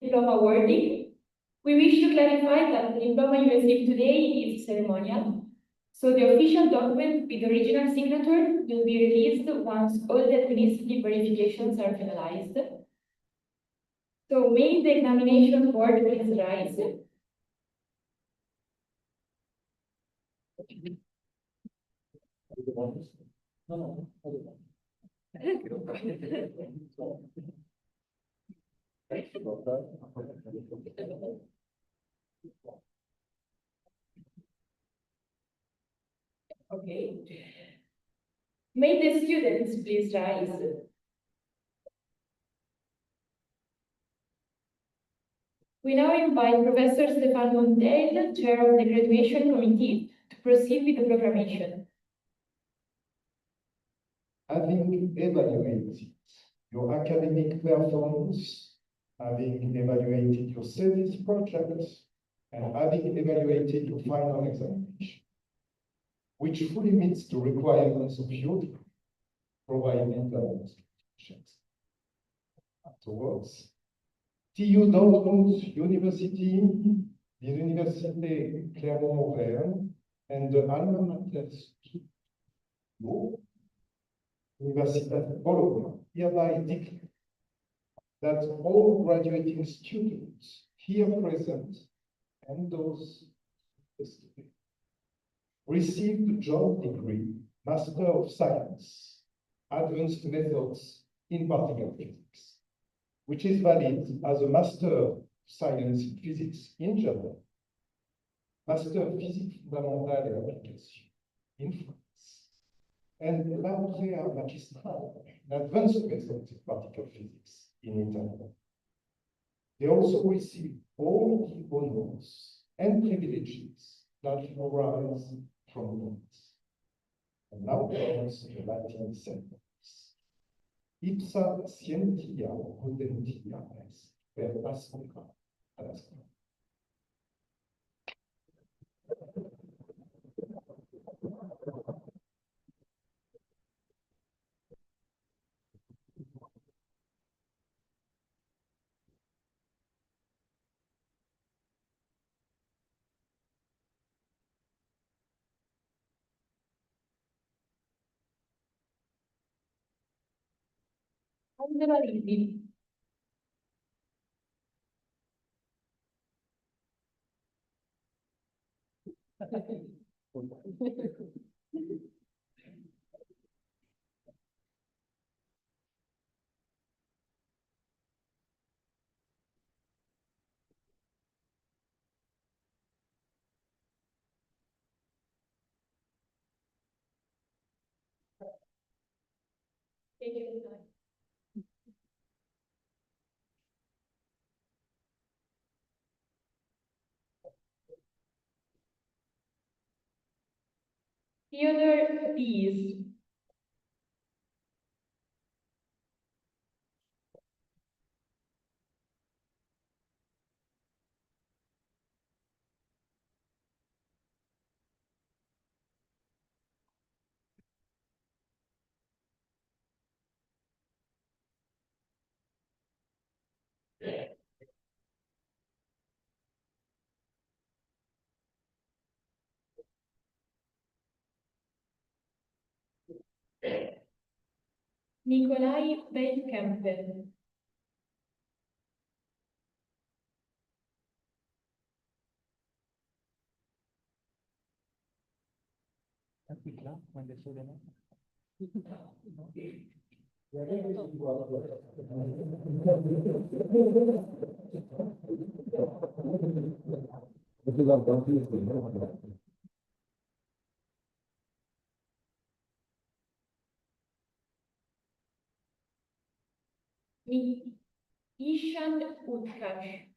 diploma awarding. We wish to clarify that the diploma you receive today is ceremonial. So the official document with the original signature will be released once all the administrative verifications are finalized. So may the examination board please rise. Okay. May the students please rise. We now invite Professor Departmental, Chair of the Graduation Committee, to proceed with the proclamation. Having evaluated your academic performance, having evaluated your service projects, and having evaluated your final examination, which fully meets the requirements of your degree, providing institutions. Afterwards, TU Dortmund University, the Université Clermont-Auvergne, and the Alma Mater University of Bologna hereby declare that all graduating students here present and those receive the joint degree Master of Science, Advanced Methods in Particle Physics, which is valid as a Master of Science in Physics in Germany, Master of Physique Fondamentale et Application in France, and Laurea Magistrale in Advanced Methods in Particle Physics in Italy. They also receive all the honors and privileges that arise from it. And now comes the Latin sentence. Ipsa scientia prudentia est per astra ad astra. Angela Lisi. Take your time. Theodore Pease. Nikolai Beitkampen. Ishan Utkarsh.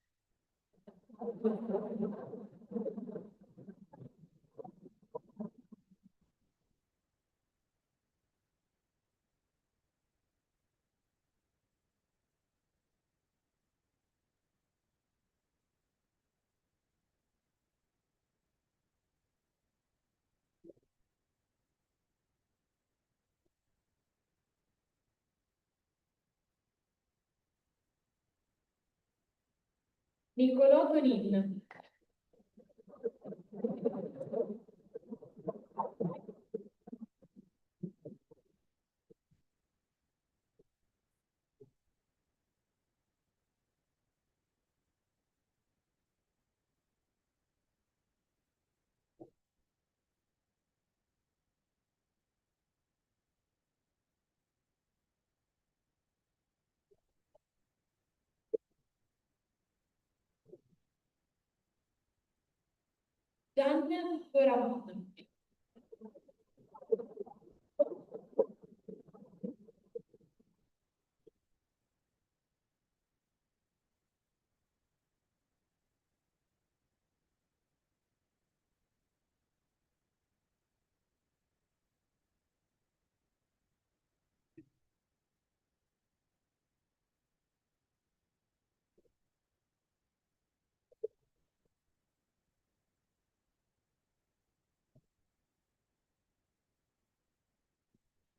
Niccolò Tonin. Gian Boravano.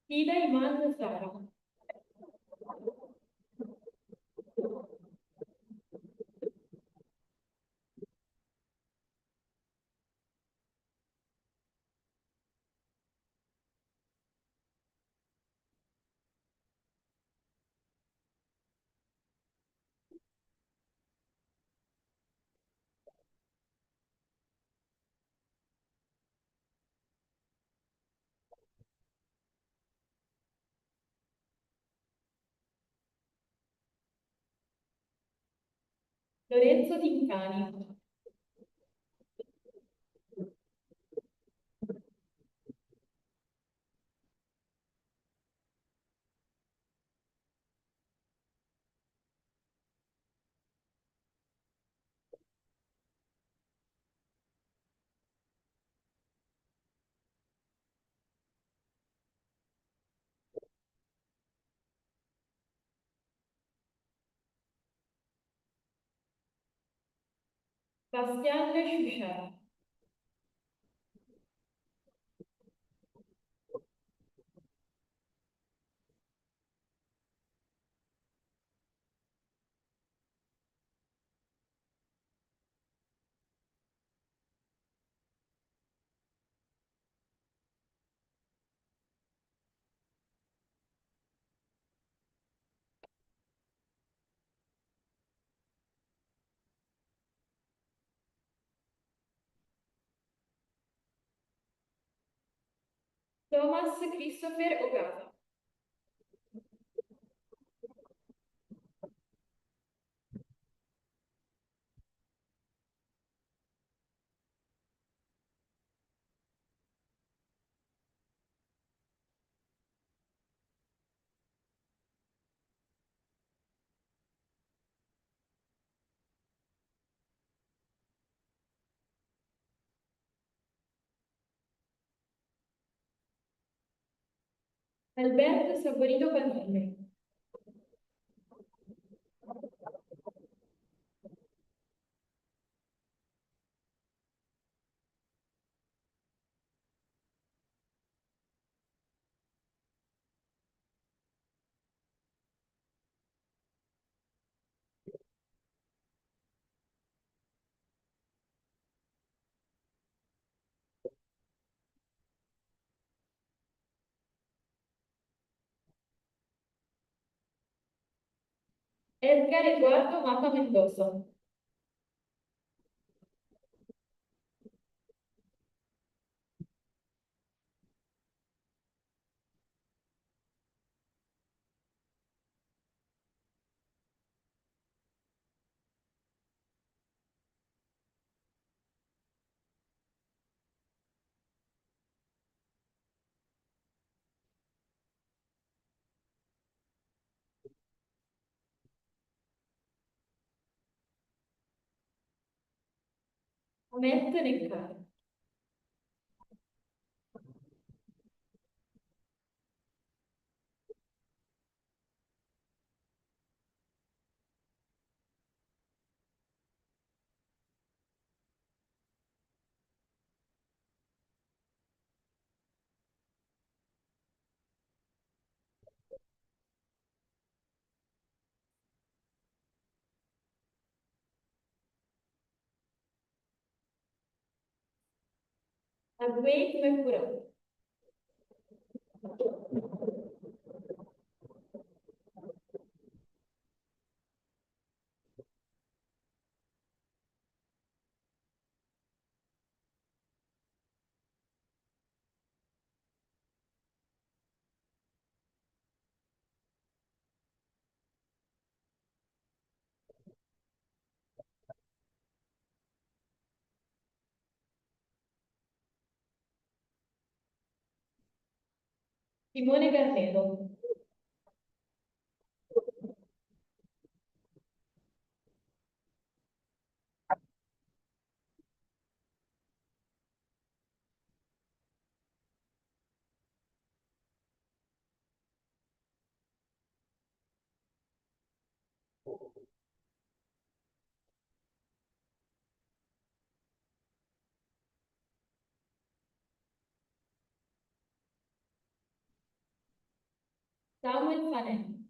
Ida Iman Sara. Lorenzo Tincani. Bastian Chouchard. Thomas Christopher Ogata. Alberto Saporito Pannone. Edgar Eduardo Mata Mendoza. Ahmet Nekkar. Agüet Mekura. Simone Garnedo. Samuel Fanen.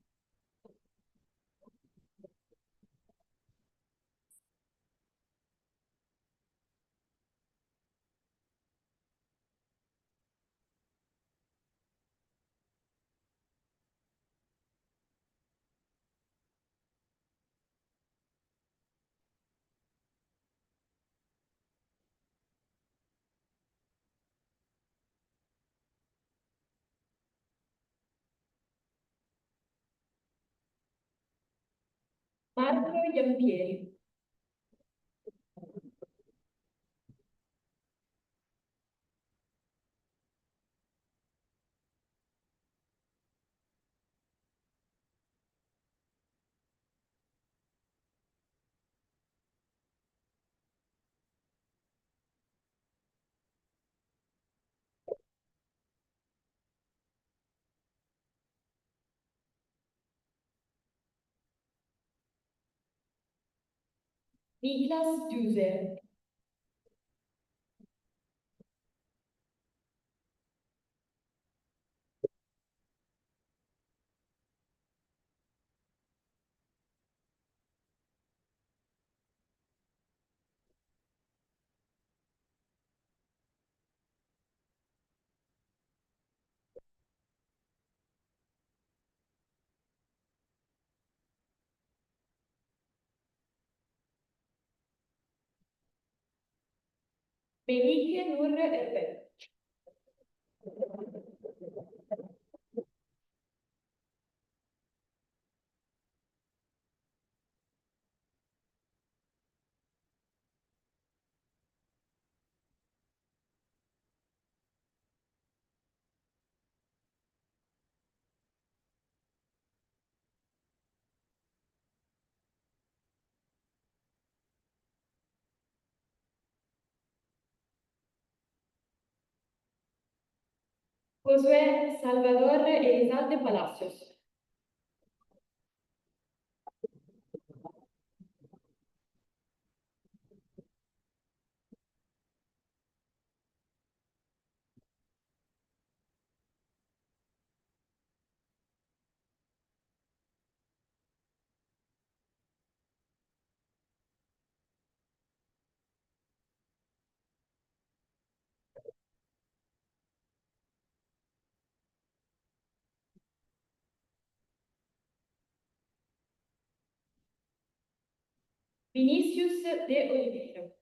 Marco Giampieri. Niklas Düse. Melike Nur Erbet. Josué Salvador Elizalde Palacios. Vinicius de Oliveira.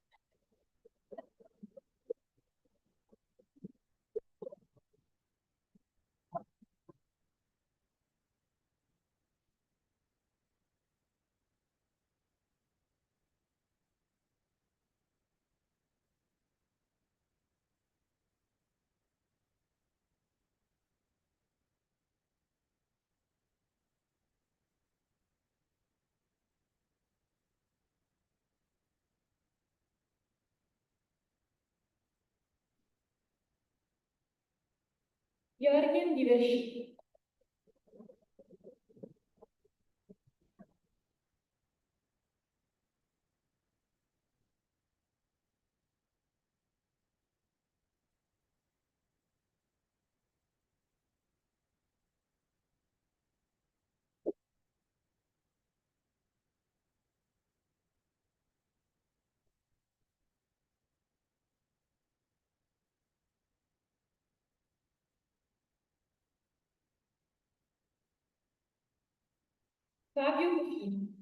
Jürgen Diverschi. Fabio Buffini.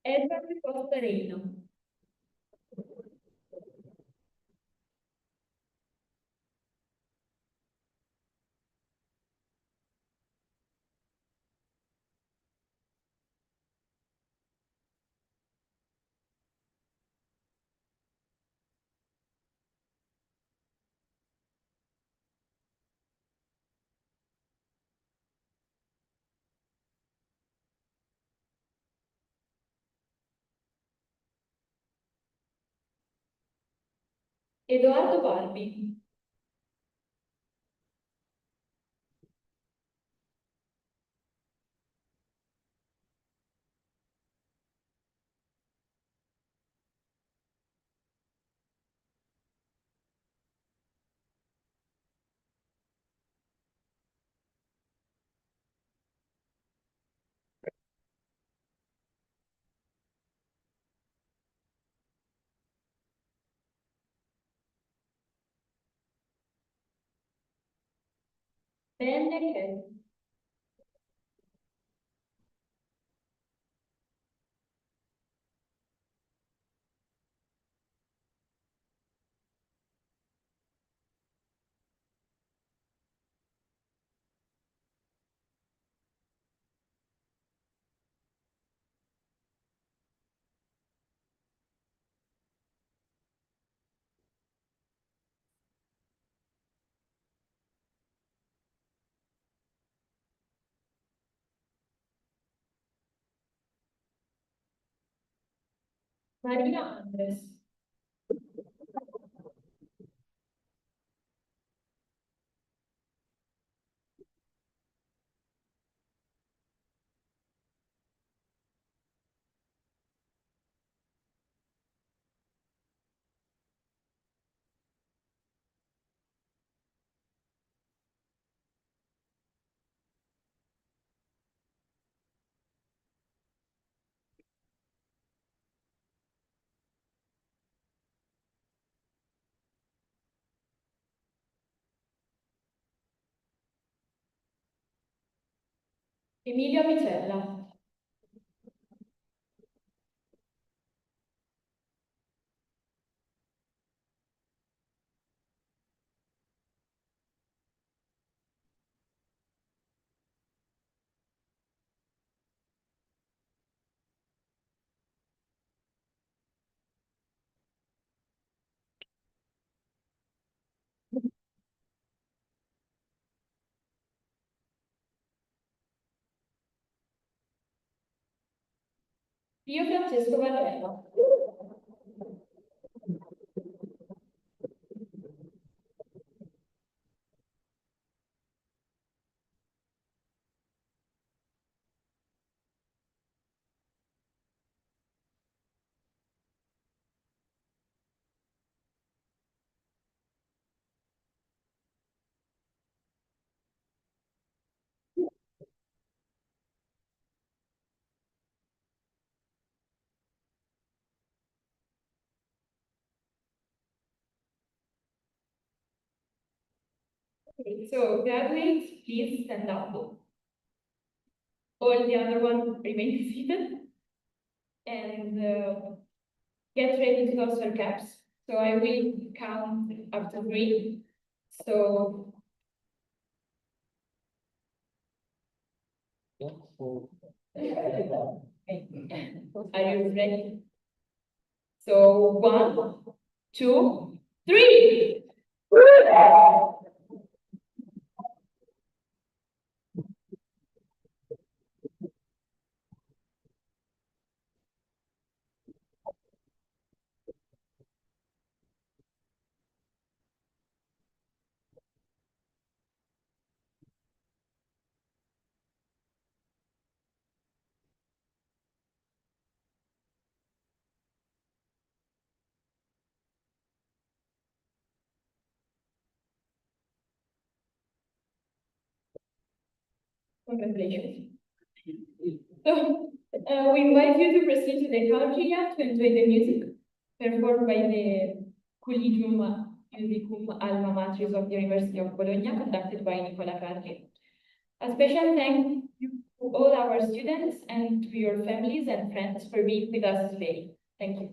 Edward Costarino. Edoardo Barbi. Ben Nikhef. Marina Andres. Emilio Amicella. Pio Francesco Varela. Okay, so graduates, please stand up. All the other ones remain seated and get ready to toss your caps. So I will count up to 3. So are you ready? So 1, 2, 3. Congratulations. So, we invite you to proceed to the Country to enjoy the music performed by the Collegium Musicum Alma Matris of the University of Bologna, conducted by Nicola Carli. A special thank you to all our students and to your families and friends for being with us today. Thank you.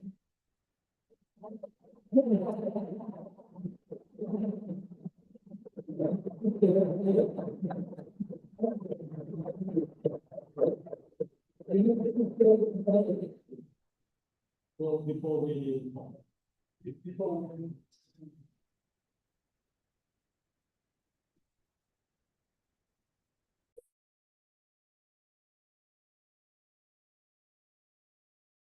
Well, before we